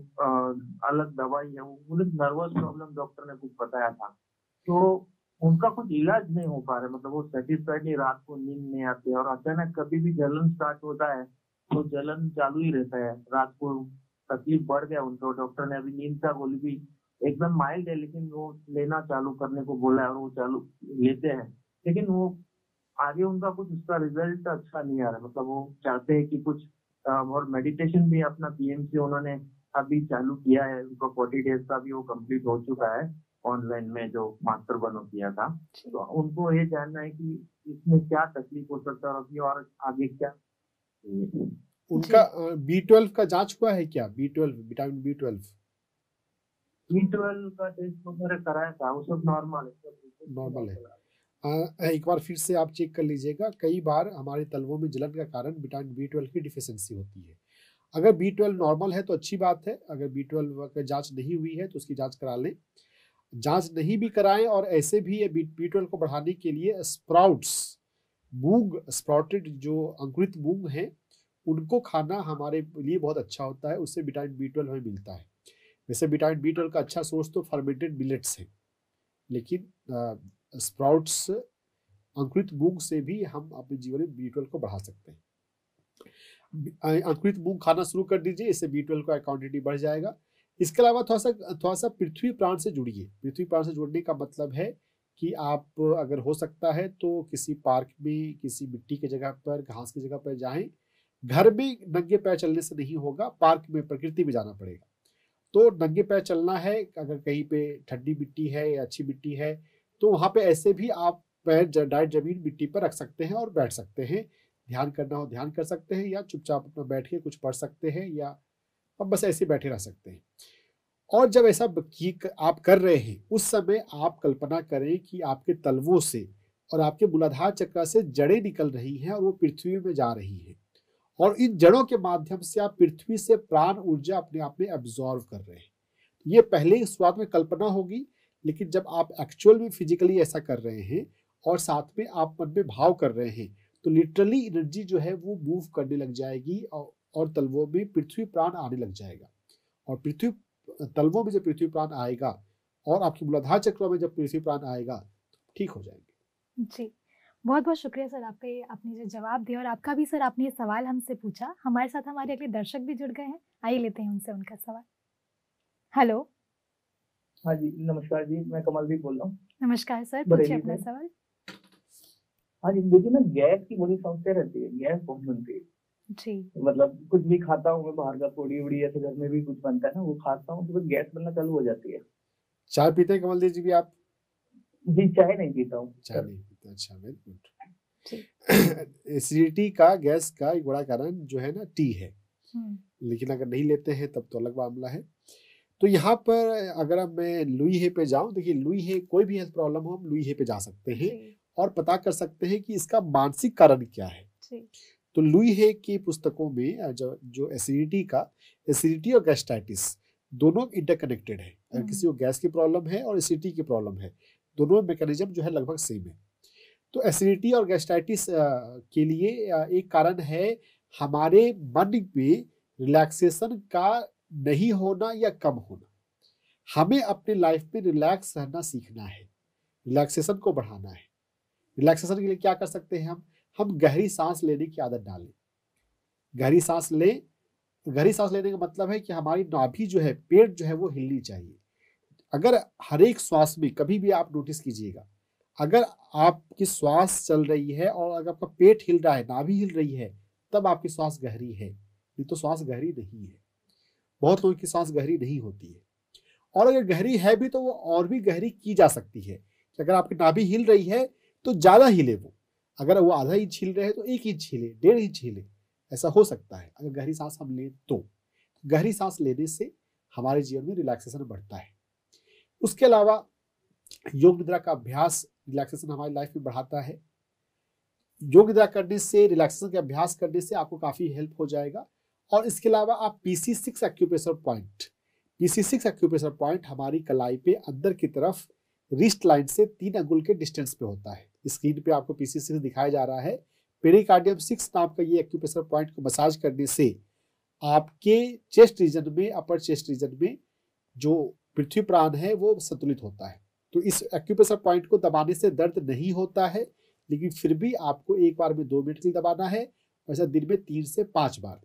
F: अलग दवाई है। वो नर्वस प्रॉब्लम डॉक्टर ने कुछ बताया था, तो उनका कुछ इलाज नहीं हो पा रहा। मतलब वो सेटिस्फाइडली रात को नींद नहीं आती और अचानक कभी भी जलन स्टार्ट होता है तो जलन चालू ही रहता है। रात को तकलीफ बढ़ गया उनको, डॉक्टर ने अभी नींद का गोली भी एकदम माइल्ड है लेकिन वो लेना चालू करने को बोला है और वो चालू लेते हैं, लेकिन वो आगे उनका कुछ उसका रिजल्ट अच्छा नहीं आ रहा। मतलब वो चाहते हैं कि कुछ और मेडिटेशन भी अपना पीएमसी उन्होंने अभी चालू किया है, उनका 40 डेज का भी वो कंप्लीट हो चुका है ऑनलाइन में जो मास्टर बनो किया था। तो उनको ये जानना है कि इसमें क्या तकलीफ हो सकता है और अभी और आगे क्या।
C: उनका B12 का जांच हुआ है क्या? B12, विटामिन B12
F: का टेस्ट वगैरह कराया था, वो सब नॉर्मल है।
C: एक बार फिर से आप चेक कर लीजिएगा। कई बार हमारे तलवों में जलन का कारण विटामिन B12 की डिफिशियंसी होती है। अगर B12 नॉर्मल है तो अच्छी बात है। अगर B12 का जांच नहीं हुई है तो उसकी जांच करा लें। जांच नहीं भी कराएं और ऐसे भी B12 को बढ़ाने के लिए स्प्राउट्स, मूंग, स्प्राउटेड जो अंकुरित मूंग हैं उनको खाना हमारे लिए बहुत अच्छा होता है। उससे विटामिन B12 हमें मिलता है। वैसे विटामिन B12 का अच्छा सोर्स तो फर्मेंटेड मिलेट्स है, लेकिन स्प्राउट्स, अंकुरित मूंग से भी हम अपने जीवन में B12 को बढ़ा सकते हैं। अंकुरित मूंग खाना शुरू कर दीजिए, इससे B12 का क्वांटिटी बढ़ जाएगा। इसके अलावा थोड़ा सा पृथ्वी प्राण से जुड़िए। पृथ्वी प्राण से जुड़ने का मतलब है कि आप अगर हो सकता है तो किसी पार्क में, किसी मिट्टी की जगह पर, घास की जगह पर जाएं। घर में नंगे पैर चलने से नहीं होगा, पार्क में, प्रकृति में जाना पड़ेगा। तो नंगे पैर चलना है। अगर कहीं पे ठंडी मिट्टी है या अच्छी मिट्टी है तो वहां पे ऐसे भी आप पैर डायरेक्ट जमीन मिट्टी पर रख सकते हैं और बैठ सकते हैं। ध्यान करना हो ध्यान कर सकते हैं, या चुपचाप अपना बैठ के कुछ पढ़ सकते हैं, या अब बस ऐसे बैठे रह सकते हैं। और जब ऐसा आप कर रहे हैं उस समय आप कल्पना करें कि आपके तलवों से और आपके मूलाधार चक्र से जड़ें निकल रही हैं और वो पृथ्वी में जा रही हैं, और इन जड़ों के माध्यम से आप पृथ्वी से प्राण ऊर्जा अपने आप में एब्जॉर्व कर रहे हैं। ये पहले शुरुआत में कल्पना होगी, लेकिन जब आप एक्चुअल में फिजिकली ऐसा कर रहे हैं और साथ में आप मन में भाव कर रहे हैं तो लिटरली एनर्जी जो है वो मूव करने लग जाएगी और तलवों में पृथ्वी प्राण आने लग जाएगा। और पृथ्वी तलवों में जब पृथ्वी प्राण आएगा और आपके मूलाधार चक्रों में जब पृथ्वी प्राण आएगा तो ठीक हो जाएंगे।
B: जी, बहुत बहुत शुक्रिया सर आपने जो जवाब दिया, और आपका भी सर आपने ये सवाल हमसे पूछा। हमारे साथ हमारे अगले दर्शक भी जुड़ गए हैं, आइए लेते हैं उनसे उनका सवाल। हेलो।
G: हाँ जी, नमस्कार जी, मैं कमलदीप बोल रहा हूँ।
B: नमस्कार सर,
G: बरेली
B: पूछिए अपना
G: से।
B: सवाल।
G: हाँ जी, मुझे ना गैस की बड़ी समस्या रहती है, गैस बहुत बनती है।
B: जी।
G: मतलब कुछ भी खाता हूँ मैं, बाहर का पूड़ी उड़ी ऐसे घर में भी कुछ बनता है ना, वो खाता हूँ तो बस गैस बनना चालू हो जाती है।
C: चाय पीते हैं कमलदेव जी भी आप?
G: जी, चाय नहीं पीता हूँ।
C: चाय नहीं पीते, अच्छा, वेरी गुड। एसिडिटी का, गैस का एक बड़ा कारण जो है ना टी है, लेकिन अगर नहीं लेते हैं तब तो अलग मामला है। तो यहाँ पर अगर अब मैं लुई हे पे जाऊं, देखिए लुई हे, कोई भी हेल्थ प्रॉब्लम हो हम लुई हे पे जा सकते हैं और पता कर सकते हैं कि इसका मानसिक कारण क्या है। तो लुई हे की पुस्तकों में जो एसिडिटी और गैस्ट्राइटिस दोनों इंटरकनेक्टेड है। अगर किसी को गैस की प्रॉब्लम है और एसिडिटी की प्रॉब्लम है, दोनों मैकेनिज्म जो है लगभग सेम है। तो एसिडिटी और गैस्ट्राइटिस के लिए एक कारण है हमारे मन में रिलैक्सेशन का नहीं होना या कम होना। हमें अपने लाइफ में रिलैक्स रहना सीखना है, रिलैक्सेशन को बढ़ाना है। रिलैक्सेशन के लिए क्या कर सकते हैं हम गहरी सांस लेने की आदत डालें। गहरी सांस लें। गहरी सांस लेने का मतलब है कि हमारी नाभि जो है, पेट जो है वो हिलनी चाहिए। अगर हर एक श्वास में, कभी भी आप नोटिस कीजिएगा, अगर आपकी श्वास चल रही है और अगर आपका पेट हिल रहा है, नाभि हिल रही है, तब आपकी श्वास गहरी है, नहीं तो श्वास गहरी नहीं है। बहुत लोगों की सांस गहरी नहीं होती है, और अगर गहरी है भी तो वो और भी गहरी की जा सकती है। कि अगर आपकी नाभि हिल रही है तो ज्यादा हिले वो, अगर वो आधा इंच हिल रहे हैं तो 1 इंच हिले, 1.5 इंच हिले, ऐसा हो सकता है अगर गहरी सांस हम लें तो। गहरी सांस लेने से हमारे जीवन में रिलैक्सेशन बढ़ता है। उसके अलावा योग निद्रा का अभ्यास रिलैक्सेशन हमारी लाइफ में बढ़ाता है। योग निद्रा करने से, रिलैक्सेशन का अभ्यास करने से आपको काफी हेल्प हो जाएगा। और इसके अलावा आप PC6 acupressure point, PC6 acupressure point हमारी कलाई पे अंदर की तरफ रिस्ट लाइन से 3 अंगुल के डिस्टेंस पे होता है। स्क्रीन पे आपको PC6 दिखाया जा रहा है। पेरिकार्डियम 6 नाम का ये एक्यूप्रेशर पॉइंट को मसाज करने से आपके चेस्ट रीजन में, अपर चेस्ट रीजन में जो पृथ्वी प्राण है वो संतुलित होता है। तो इस एक्यूप्रेशर पॉइंट को दबाने से दर्द नहीं होता है, लेकिन फिर भी आपको एक बार में 2 मिनट के लिए दबाना है, वैसे दिन में 3 से 5 बार।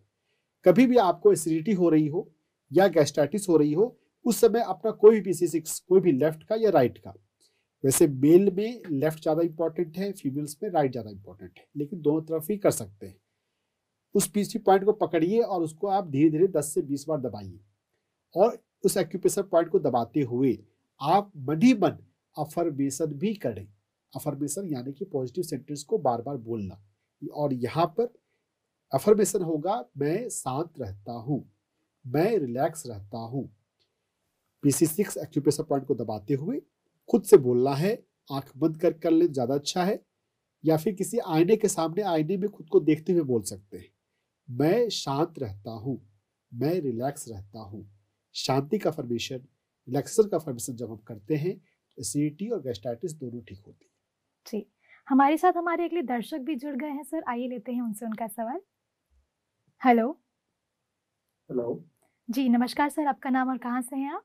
C: कभी भी आपको एसिडिटी हो रही हो या गैस्ट्राइटिस हो रही हो, उस समय अपना कोई भी PC6, कोई भी लेफ्ट का या राइट का, वैसे मेल में लेफ्ट ज्यादा इंपॉर्टेंट है, फीमेल्स में राइट ज्यादा इंपॉर्टेंट है, लेकिन दोनों तरफ ही कर सकते हैं। उस PC पॉइंट को पकड़िए और उसको आप धीरे धीरे 10 से 20 बार दबाइए, और उस एक्यूप्रेशर पॉइंट को दबाते हुए आप मन ही मन अफर्मेशन भी करें। अफर्मेशन यानी कि पॉजिटिव सेंटेंस को बार बार बोलना, और यहाँ पर अफर्मेशन होगा, मैं शांत रहता हूँ, मैं रिलैक्स रहता हूँ। PC6 एक्यूप्रेशर पॉइंट को दबाते हुए खुद से बोलना है, आंख बंद कर ले ज्यादा अच्छा है, या फिर किसी आईने के सामने, आईने में खुद को देखते हुए बोल सकते हैं, मैं शांत रहता हूँ, मैं रिलैक्स रहता हूँ। शांति का अफर्मेशन, रिलैक्सेशन का अफर्मेशन जब हम करते हैं तो एसिडिटी और गैस्ट्राइटिस दोनों ठीक होती है।
B: जी, हमारे साथ हमारे अगले दर्शक भी जुड़ गए हैं सर, आइए लेते हैं उनसे उनका सवाल। हेलो।
E: हेलो
B: जी, नमस्कार सर, आपका नाम और कहाँ से हैं आप?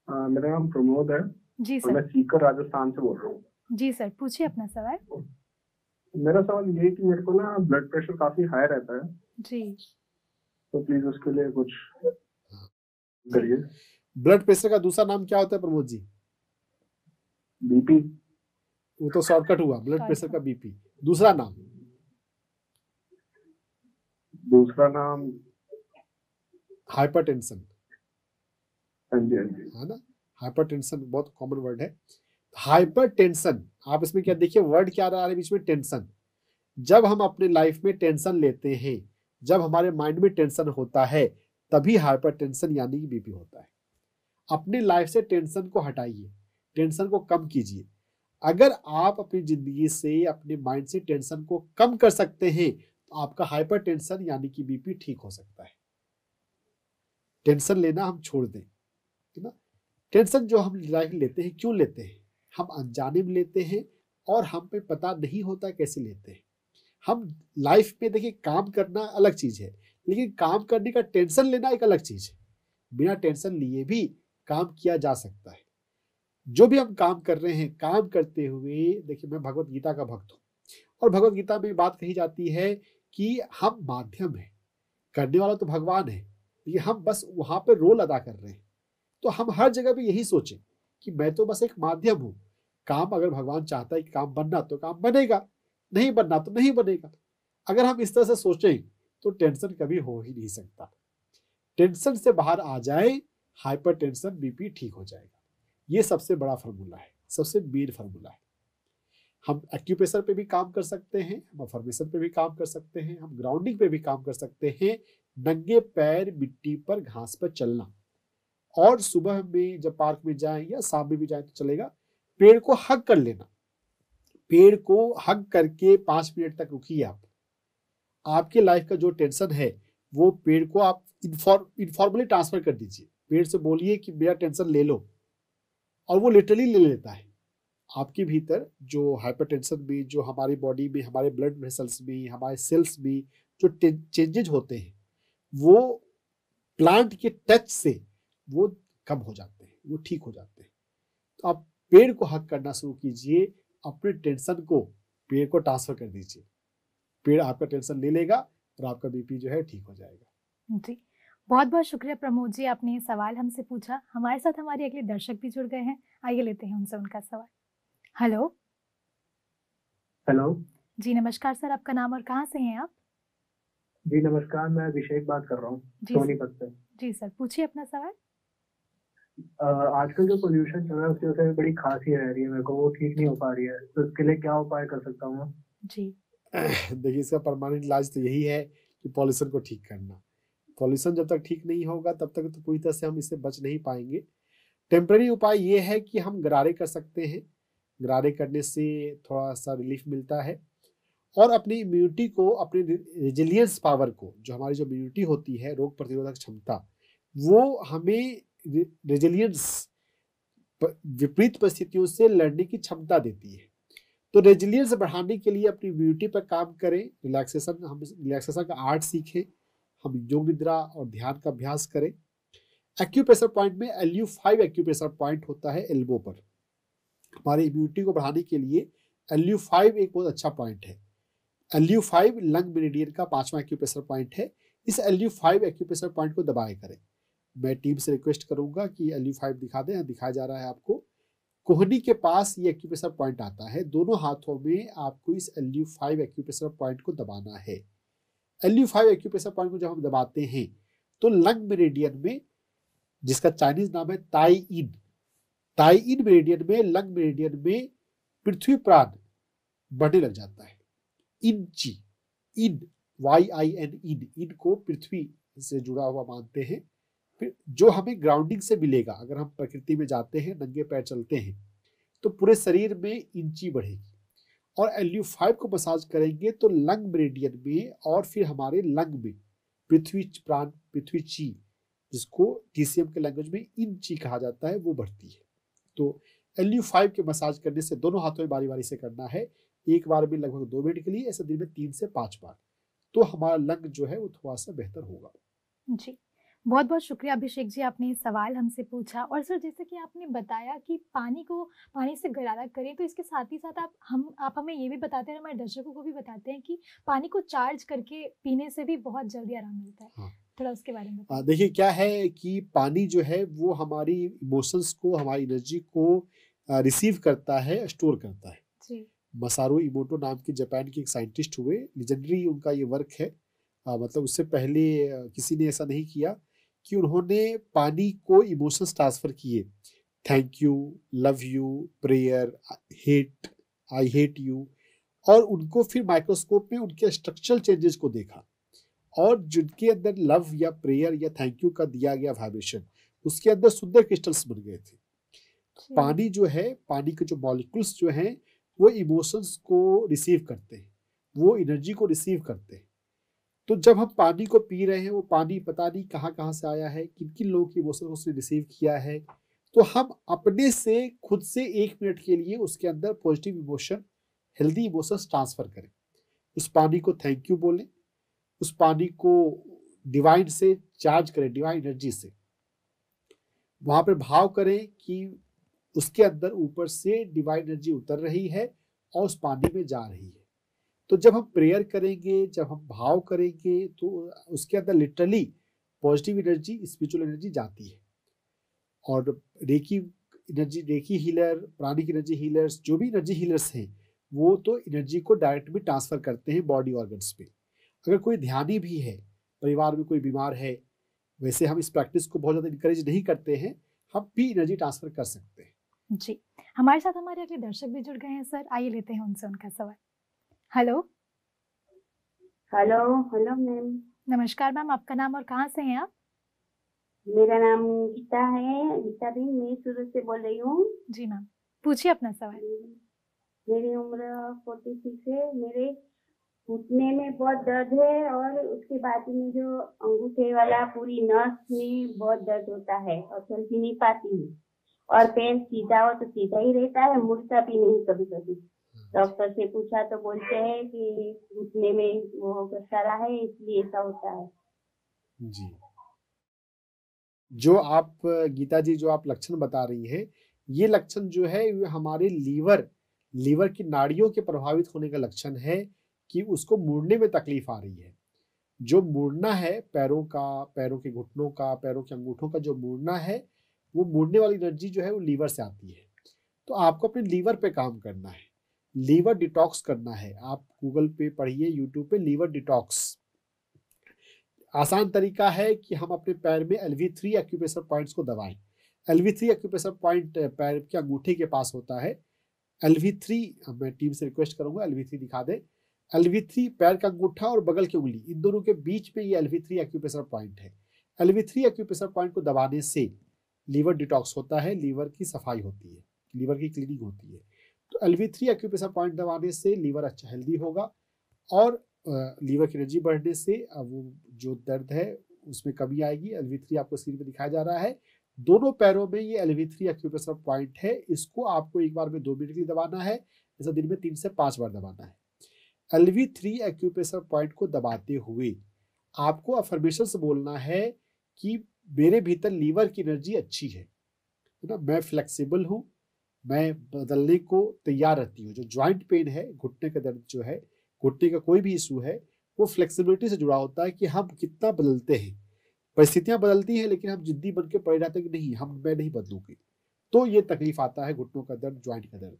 E: मेरा नाम प्रमोद है।
B: जी
E: और
B: सर।
E: मैं सीकर राजस्थान से बोल रहा हूँ।
B: जी सर, पूछिए अपना सवाल।
E: मेरा सवाल ये है कि मेरे को ना ब्लड प्रेशर काफी हाई रहता है,
B: जी
E: तो प्लीज उसके लिए कुछ
B: जी
E: करिए।
C: ब्लड प्रेशर का दूसरा नाम क्या होता है प्रमोद जी?
E: बीपी।
C: वो तो शॉर्टकट हुआ, ब्लड प्रेशर
B: शॉर्ट
C: का बीपी। दूसरा नाम?
E: दूसरा नाम
C: हाइपरटेंशन,
E: हाँ जी हाँ जी।
C: है ना? हाइपरटेंशन बहुत कॉमन वर्ड है। हाइपरटेंशन, आप इसमें क्या देखिए, वर्ड क्या आ रहा है बीच में? टेंशन। जब हम अपने लाइफ में टेंशन लेते हैं, जब हमारे माइंड में टेंशन होता है, तभी हाइपरटेंशन यानी कि बीपी होता है। अपनी लाइफ से टेंशन को हटाइए, टेंशन को कम कीजिए। अगर आप अपनी जिंदगी से, अपने माइंड से टेंशन को कम कर सकते हैं, तो आपका हाइपरटेंशन यानी कि बीपी ठीक हो सकता है। टेंशन लेना हम छोड़ दें, है ना? टेंशन जो हम लाइफ में लेते हैं, क्यों लेते हैं? हम अनजाने में लेते हैं और हम पे पता नहीं होता कैसे लेते हैं। हम लाइफ में देखिए, काम करना अलग चीज है, लेकिन काम करने का टेंशन लेना एक अलग चीज है। बिना टेंशन लिए भी काम किया जा सकता है। जो भी हम काम कर रहे हैं, काम करते हुए देखिए, मैं भगवत गीता का भक्त हूँ और भगवत गीता में बात कही जाती है कि हम माध्यम है, करने वाला तो भगवान है, लेकिन हम बस वहां पर रोल अदा कर रहे हैं। तो हम हर जगह पे यही सोचें कि मैं तो बस एक माध्यम हूँ। काम अगर भगवान चाहता है कि काम बनना, तो काम बनेगा, नहीं बनना तो नहीं बनेगा। अगर हम इस तरह से सोचें तो टेंशन कभी हो ही नहीं सकता। टेंशन से बाहर आ जाए, हाइपर टेंशन, बीपी ठीक हो जाएगा। ये सबसे बड़ा फार्मूला है, सबसे मेन फार्मूला है। हम एक्यूप्रेशर पे भी काम कर सकते हैं, हम अफर्मेशन पे भी काम कर सकते हैं, हम ग्राउंडिंग पे भी काम कर सकते हैं। नंगे पैर मिट्टी पर, घास पर चलना, और सुबह में जब पार्क में जाएं या शाम में भी जाएं तो चलेगा। पेड़ को हग कर लेना, पेड़ को हग करके 5 मिनट तक रुकिए। आप, आपके लाइफ का जो टेंशन है वो पेड़ को आप इनफॉर्मली ट्रांसफर कर दीजिए। पेड़ से बोलिए कि मेरा टेंशन ले लो, और वो लिटरली ले लेता है। आपके भीतर जो हाइपरटेंशन में, जो हमारी बॉडी में, हमारे ब्लड वेसल्स में, हमारे सेल्स में जो चेंजेज होते हैं, वो प्लांट के टच से वो कम हो जाते हैं, वो ठीक हो जाते हैं। तो आप पेड़ को हक करना शुरू कीजिए, अपने टेंशन को पेड़ को ट्रांसफर कर दीजिए। पेड़ आपका टेंशन ले लेगा और आपका बीपी जो है ठीक हो जाएगा।
B: जी बहुत बहुत शुक्रिया प्रमोद जी, आपने ये सवाल हमसे पूछा। हमारे साथ हमारे अगले दर्शक भी जुड़ गए हैं, आइए लेते हैं उनसे उनका सवाल। हेलो।
F: हेलो
B: जी नमस्कार सर, आपका नाम और कहाँ से हैं आप?
F: जी नमस्कार, मैं अभिषेक बात कर रहा हूँ
B: जी
F: सोनीपत से।
B: जी सर, पूछिए अपना सवाल।
F: आजकल जो पोल्यूशन चल रहा है उसकी वजह से बड़ी खांसी रह रही है मेरे को, वो ठीक नहीं हो पा रही है, तो इसके लिए क्या उपाय कर सकता हूँ मैं?
B: जी
C: देखिए, इसका परमानेंट इलाज तो यही है कि पॉल्यूशन को ठीक करना। पॉल्यूशन जब तक ठीक नहीं होगा तब तक तो पूरी तरह से हम इससे बच नहीं पाएंगे। टेम्पररी उपाय ये है कि हम गरारे कर सकते हैं। गरारे करने से थोड़ा सा रिलीफ मिलता है, और अपनी इम्यूनिटी को, अपनी रेजिलियंस पावर को, जो हमारी जो इम्यूनिटी होती है, रोग प्रतिरोधक क्षमता, वो हमें रेजिलियंस, विपरीत परिस्थितियों से लड़ने की क्षमता देती है। तो रेजिलियंस बढ़ाने के लिए अपनी इम्यूनिटी पर काम करें। रिलैक्सेशन, हम रिलैक्सेशन का आर्ट सीखें, हम योग निद्रा और ध्यान का अभ्यास करें। एक्यूप्रेशर पॉइंट में LU5 एक्यूप्रेशर पॉइंट होता है एल्बो पर। हमारी इम्यूनिटी को बढ़ाने के लिए LU5 एक बहुत अच्छा पॉइंट है। LU5 लंग मेरिडियन का 5वां एक्यूप्रेशर पॉइंट है। इस LU5 एक्यूप्रेशर पॉइंट को दबाए करें। मैं टीम से रिक्वेस्ट करूंगा कि LU5 दिखा दें। दिखाया जा रहा है आपको, कोहनी के पास ये एक्यूप्रेशर पॉइंट आता है। दोनों हाथों में आपको इस LU5 एक्यूप्रेशर पॉइंट को दबाना है। LU5 एक्यूप्रेशर पॉइंट को जब हम दबाते हैं तो लंग मेरिडियन में, जिसका चाइनीज नाम है ताई इन मेरिडियन में, लंग मेरिडियन में पृथ्वी प्राण बढ़ने लग जाता है। इंची, इन, YIN, इन को पृथ्वी से जुड़ा हुआ मानते हैं। फिर जो हमें ग्राउंडिंग से मिलेगा, अगर हम प्रकृति में जाते हैं, नंगे पैर चलते हैं, तो पूरे शरीर में इंची बढ़ेगी। और LU5 को मसाज करेंगे तो लंग मेरिडियन में, और फिर हमारे लंग में पृथ्वी प्राण, पृथ्वी ची, जिसको TCM के लैंग्वेज में इंची कहा जाता है, वो बढ़ती है। तो LU5 के मसाज करने से दोनों हाथों में बारी बारी से करना है, एक बार में लगभग 2 मिनट के लिए, ऐसे दिन में 3 से 5 बार, तो हमारा लंग जो है वो थोड़ा सा बेहतर होगा।
B: जी बहुत बहुत शुक्रिया अभिषेक जी, आपने ये सवाल हमसे पूछा। और सर, जैसे कि आपने बताया कि पानी से गरारा करें, तो इसके साथ ही साथ आप हमें ये भी बताते हैं, हमारे दर्शकों को भी बताते हैं कि पानी को चार्ज करके पीने से भी बहुत जल्दी आराम मिलता है।
C: हाँ।
B: थोड़ा उसके बारे में बताइए।
C: देखिए क्या है कि पानी जो है वो हमारी इमोशंस को, हमारी एनर्जी को रिसीव करता है, स्टोर करता है।
B: जी।
C: मसारू इमोटो नाम के जापान के एक साइंटिस्ट हुए, लेजेंडरी उनका ये वर्क है। मतलब उससे पहले किसी ने ऐसा नहीं किया कि उन्होंने पानी को इमोशंस ट्रांसफर किए। Thank you, love you, prayer, hate, I hate you, और उनको फिर माइक्रोस्कोप में उनके स्ट्रक्चरल चेंजेस को देखा, और जिनके अंदर लव या प्रेयर या थैंक यू का दिया गया वाइब्रेशन, उसके अंदर सुंदर क्रिस्टल्स बन गए थे। पानी जो है, पानी के जो मॉलिक्यूल्स जो हैं वो इमोशंस को रिसीव करते हैं, वो एनर्जी को रिसीव करते हैं। तो जब हम पानी को पी रहे हैं, वो पानी पता नहीं कहाँ कहाँ से आया है, किन किन लोगों की इमोशन उसने रिसीव किया है, तो हम अपने से खुद से 1 मिनट के लिए उसके अंदर positive emotion, healthy emotions transfer करें। उस पानी को थैंक यू बोलें, उस पानी को डिवाइन से चार्ज करें, डिवाइन एनर्जी से। वहां पर भाव करें कि उसके अंदर ऊपर से डिवाइन एनर्जी उतर रही है और उस पानी में जा रही है। तो जब हम प्रेयर करेंगे, जब हम भाव करेंगे, तो उसके अंदर literally positive energy, spiritual energy जाती है। और reiki energy, reiki healer, pranic energy healers, जो भी एनर्जी हीलर्स हैं, वो तो एनर्जी को डायरेक्ट भी ट्रांसफर करते हैं बॉडी ऑर्गन्स पे। अगर कोई ध्यानी भी है, परिवार में कोई बीमार है, वैसे हम इस प्रैक्टिस को बहुत ज़्यादा इंकरेज नहीं करते हैं, हम भी एनर्जी ट्रांसफर कर सकते हैं।
B: जी, हमारे साथ हमारे अगले दर्शक भी जुड़ गए हैं सर, आइए लेते हैं उनसे उनका सवाल। हेलो।
H: हेलो। Hello ma'am.
B: नमस्कार मैम, आपका नाम और कहाँ से हैं आप?
H: मेरा नाम गीता है, गीता भी, मैं सूरत से बोल रही हूँ।
B: जी मैम, पूछिए अपना सवाल।
H: मेरी उम्र 46 है। मेरे घुटने में बहुत दर्द है और उसके बाद में जो अंगूठे वाला पूरी नस में बहुत दर्द होता है और चल भी नहीं पाती हूँ। और पैर सीधा हो तो सीधा ही रहता है, मुड़ता भी नहीं कभी कभी। डॉक्टर से पूछा तो बोलते हैं कि घुटने में वो घसारा है, इसलिए ऐसा होता है।
C: जी, जो आप गीता जी, जो आप लक्षण बता रही हैं, ये लक्षण जो है ये हमारे लीवर की नाड़ियों के प्रभावित होने का लक्षण है कि उसको मुड़ने में तकलीफ आ रही है। जो मुड़ना है पैरों के घुटनों का, पैरों के अंगूठों का जो मुड़ना है, वो मुड़ने वाली एनर्जी जो है वो लीवर से आती है। तो आपको अपने लीवर पे काम करना है, लीवर डिटॉक्स करना है। आप गूगल पे पढ़िए, यूट्यूब पे लीवर डिटॉक्स। आसान तरीका है कि हम अपने पैर में LV3 एक्यूप्रेशर पॉइंट्स को दबाएं। LV3 एक्यूप्रेशर पॉइंट पैर के अंगूठे के पास होता है। LV3, मैं टीम से रिक्वेस्ट करूंगा LV3 दिखा दे। LV3 पैर का अंगूठा और बगल की उंगली, इन दोनों के बीच में ये LV3 एक्यूप्रेशर पॉइंट है। LV3 एक्यूप्रेशर पॉइंट को दबाने से लीवर डिटॉक्स होता है, लीवर की सफाई होती है, लीवर की क्लीनिंग होती है। तो LV3 एक्यूप्रेशर पॉइंट दबाने से लीवर अच्छा हेल्दी होगा और लीवर की एनर्जी बढ़ने से वो जो दर्द है उसमें कमी आएगी। LV3 आपको स्क्रीन पे दिखाया जा रहा है। दोनों पैरों में ये LV3 एक्यूप्रेशर पॉइंट है। इसको आपको एक बार में 2 मिनट के लिए दबाना है, ऐसा दिन में 3 से 5 बार दबाना है। LV3 एक्यूप्रेशर पॉइंट को दबाते हुए आपको अफर्मेशंस बोलना है कि मेरे भीतर लीवर की एनर्जी अच्छी है ना, मैं फ्लेक्सिबल हूँ, मैं बदलने को तैयार रहती हूँ। जो ज्वाइंट पेन है, घुटने का दर्द जो है, घुटने का कोई भी इशू है, वो फ्लेक्सिबिलिटी से जुड़ा होता है कि हम कितना बदलते हैं। परिस्थितियां बदलती हैं लेकिन हम जिद्दी बन के पड़े रहते हैं कि नहीं, मैं नहीं बदलूंगी, तो ये तकलीफ आता है, घुटनों का दर्द, ज्वाइंट का दर्द।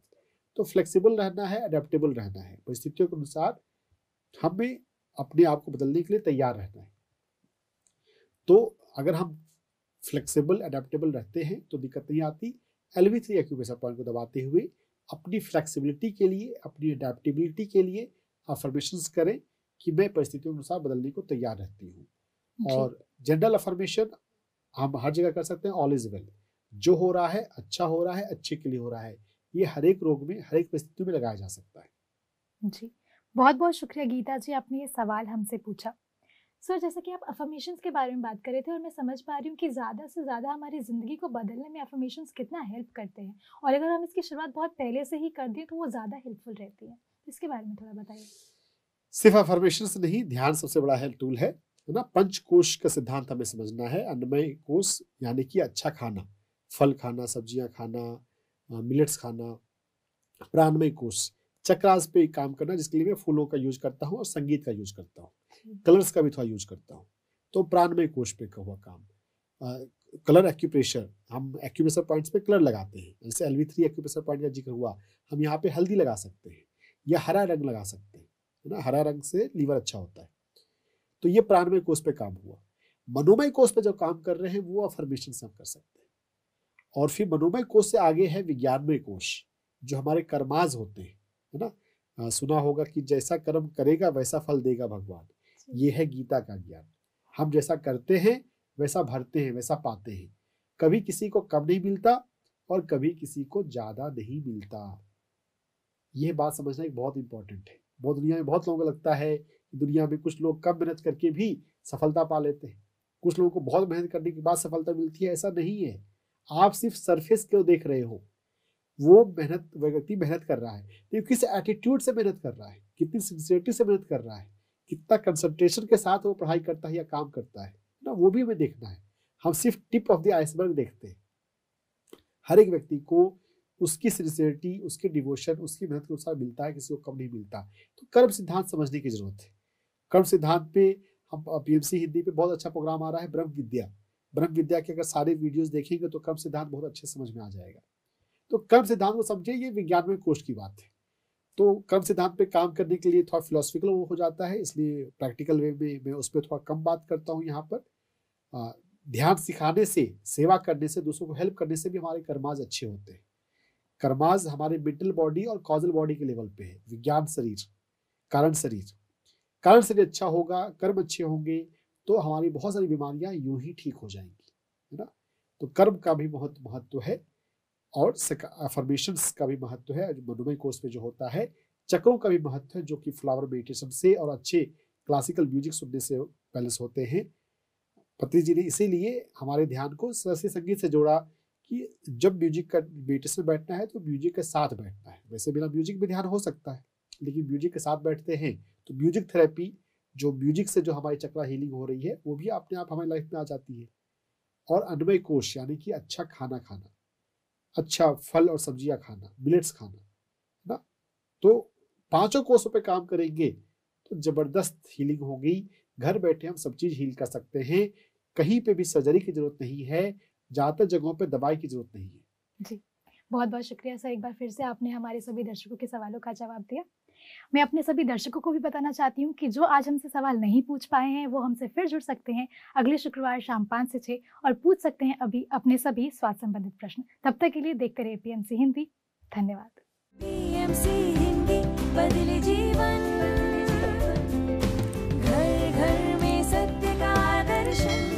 C: तो फ्लेक्सिबल रहना है, अडेप्टेबल रहना है, परिस्थितियों के अनुसार हमें अपने आप को बदलने के लिए तैयार रहना है। तो अगर हम फ्लेक्सिबल, अडेप्टेबल रहते हैं तो दिक्कत नहीं आती। LV3 एक्यूप्रेशर पॉइंट को दबाते हुए अपनी फ्लेक्सिबिलिटी के लिए, अपनी अडेप्टेबिलिटी के लिए अफर्मेशंस करें कि मैं परिस्थितियों के अनुसार बदलने को तैयार रहती हूँ। और जनरल अफर्मेशन हम हर जगह कर सकते हैं, ऑल इज वेल, जो हो रहा है अच्छा हो रहा है, अच्छे के लिए हो रहा है। ये हर एक रोग में, हर एक परिस्थिति में लगाया जा सकता है।
B: जी, बहुत बहुत शुक्रिया गीता जी, आपने ये सवाल हमसे पूछा। सर, जैसे कि आप अफर्मेशंस के बारे में बात कर रहे थे और मैं समझ पा रही हूँ कि ज़्यादा से ज़्यादा हमारी ज़िंदगी को बदलने में अफर्मेशंस कितना हेल्प करते हैं, और अगर हम इसकी शुरुआत बहुत पहले से ही कर दें तो वो ज़्यादा हेल्पफुल रहती है। इसके बारे में थोड़ा बताइए।
C: सिर्फ अफर्मेशंस नहीं, ध्यान सबसे बड़ा हेल्प टूल है। है ना। पंचकोश का सिद्धांत हमें समझना है। अन्नमय कोश यानी कि अच्छा खाना, फल खाना, सब्जियां खाना, मिलेट्स खाना। प्राणमय कोश चक्रास पे काम करना, जिसके लिए मैं फूलों का यूज करता हूँ और संगीत का यूज करता हूँ, कलर्स का भी थोड़ा यूज करता हूँ। तो प्राणमय कोश पे का हुआ काम। कलर एक्यूप्रेशर, हम एक्यूप्रेशर पॉइंट्स पे कलर लगाते हैं, जैसे LV3 एक्यूप्रेशर पॉइंट का जिक्र हुआ, हम यहाँ पे हल्दी लगा सकते हैं या हरा रंग लगा सकते हैं, है ना। हरा रंग से लीवर अच्छा होता है। तो ये प्राणमय कोश पे काम हुआ। मनोमय कोश पे जो काम कर रहे हैं वो अफर्मेशन से हम कर सकते हैं। और फिर मनोमय कोश से आगे है विज्ञानमय कोश, जो हमारे कर्माज होते हैं, है ना। सुना होगा कि जैसा कर्म करेगा वैसा फल देगा भगवान। ये है गीता का ज्ञान। हम जैसा करते हैं वैसा भरते हैं, वैसा पाते हैं। कभी किसी को कम नहीं मिलता और कभी किसी को ज्यादा नहीं मिलता। यह बात समझना एक बहुत इंपॉर्टेंट है। बहुत दुनिया में बहुत लोगों को लगता है कि दुनिया में कुछ लोग कम मेहनत करके भी सफलता पा लेते हैं, कुछ लोगों को बहुत मेहनत करने के बाद सफलता मिलती है। ऐसा नहीं है। आप सिर्फ सरफेस को देख रहे हो। वो व्यक्ति मेहनत कर रहा है, लेकिन किस एटीट्यूड से मेहनत कर रहा है, कितनी सिंसियरिटी से मेहनत कर रहा है, कितना कंसंट्रेशन के साथ वो पढ़ाई करता है या काम करता है ना, वो भी हमें देखना है। हम सिर्फ टिप ऑफ द आइसबर्ग देखते हैं। हर एक व्यक्ति को उसकी सिंसियरिटी, उसके डिवोशन, उसकी मेहनत के अनुसार मिलता है, किसी को कम नहीं मिलता। तो कर्म सिद्धांत समझने की जरूरत है। कर्म सिद्धांत पे हम PMC हिंदी पे बहुत अच्छा प्रोग्राम आ रहा है, ब्रह्म विद्या। ब्रह्म विद्या के अगर सारे वीडियोस देखेंगे तो कर्म सिद्धांत बहुत अच्छे समझ में आ जाएगा। तो कर्म सिद्धांत को समझे, ये विज्ञानमय कोश की बात है। तो कर्म सिद्धांत पे काम करने के लिए थोड़ा फिलोसफिकल हो जाता है, इसलिए प्रैक्टिकल वे में मैं उस पर थोड़ा कम बात करता हूँ यहाँ पर। ध्यान सिखाने से, सेवा करने से, दूसरों को हेल्प करने से भी हमारे कर्माज अच्छे होते हैं। कर्माज हमारे मेंटल बॉडी और कॉजल बॉडी के लेवल पे है। विज्ञान शरीर, कारण शरीर। कारण शरीर अच्छा होगा, कर्म अच्छे होंगे तो हमारी बहुत सारी बीमारियां यूं ही ठीक हो जाएंगी, है ना। तो कर्म का भी बहुत महत्व है और अफर्मेशंस का भी महत्व है। मनोमय कोश में जो होता है, चक्रों का भी महत्व है, जो कि फ्लावर मेडिटेशन से और अच्छे क्लासिकल म्यूजिक सुनने से बैलेंस होते हैं। पत्नी जी ने इसीलिए हमारे ध्यान को शास्त्रीय संगीत से जोड़ा कि जब म्यूजिक का मेडिटेशन बैठना है तो म्यूजिक के साथ बैठना है। वैसे बिना म्यूजिक भी ध्यान हो सकता है, लेकिन म्यूजिक के साथ बैठते हैं तो म्यूजिक थेरेपी, जो म्यूजिक से जो हमारी चक्रा हीलिंग हो रही है, वो भी अपने आप हमारी लाइफ में आ जाती है। और अन्नमय कोश यानी कि अच्छा खाना खाना, अच्छा फल और सब्जियां खाना, मिलेट्स खाना, ना। तो पांचों कोषों पे काम करेंगे तो जबरदस्त हीलिंग होगी। घर बैठे हम सब चीज हील कर सकते हैं। कहीं पे भी सर्जरी की जरूरत नहीं है, ज्यादातर जगहों पे दवाई की जरूरत नहीं है।
B: जी, बहुत बहुत शुक्रिया सर। एक बार फिर से आपने हमारे सभी दर्शकों के सवालों का जवाब दिया। मैं अपने सभी दर्शकों को भी बताना चाहती हूँ कि जो आज हमसे सवाल नहीं पूछ पाए हैं वो हमसे फिर जुड़ सकते हैं अगले शुक्रवार शाम 5 से 6 और पूछ सकते हैं अभी अपने सभी स्वास्थ्य संबंधित प्रश्न। तब तक के लिए देखते रहिए PMC हिंदी। धन्यवाद।
I: PMC हिंदी, बदले जीवन, घर घर में सत्य का दर्शन।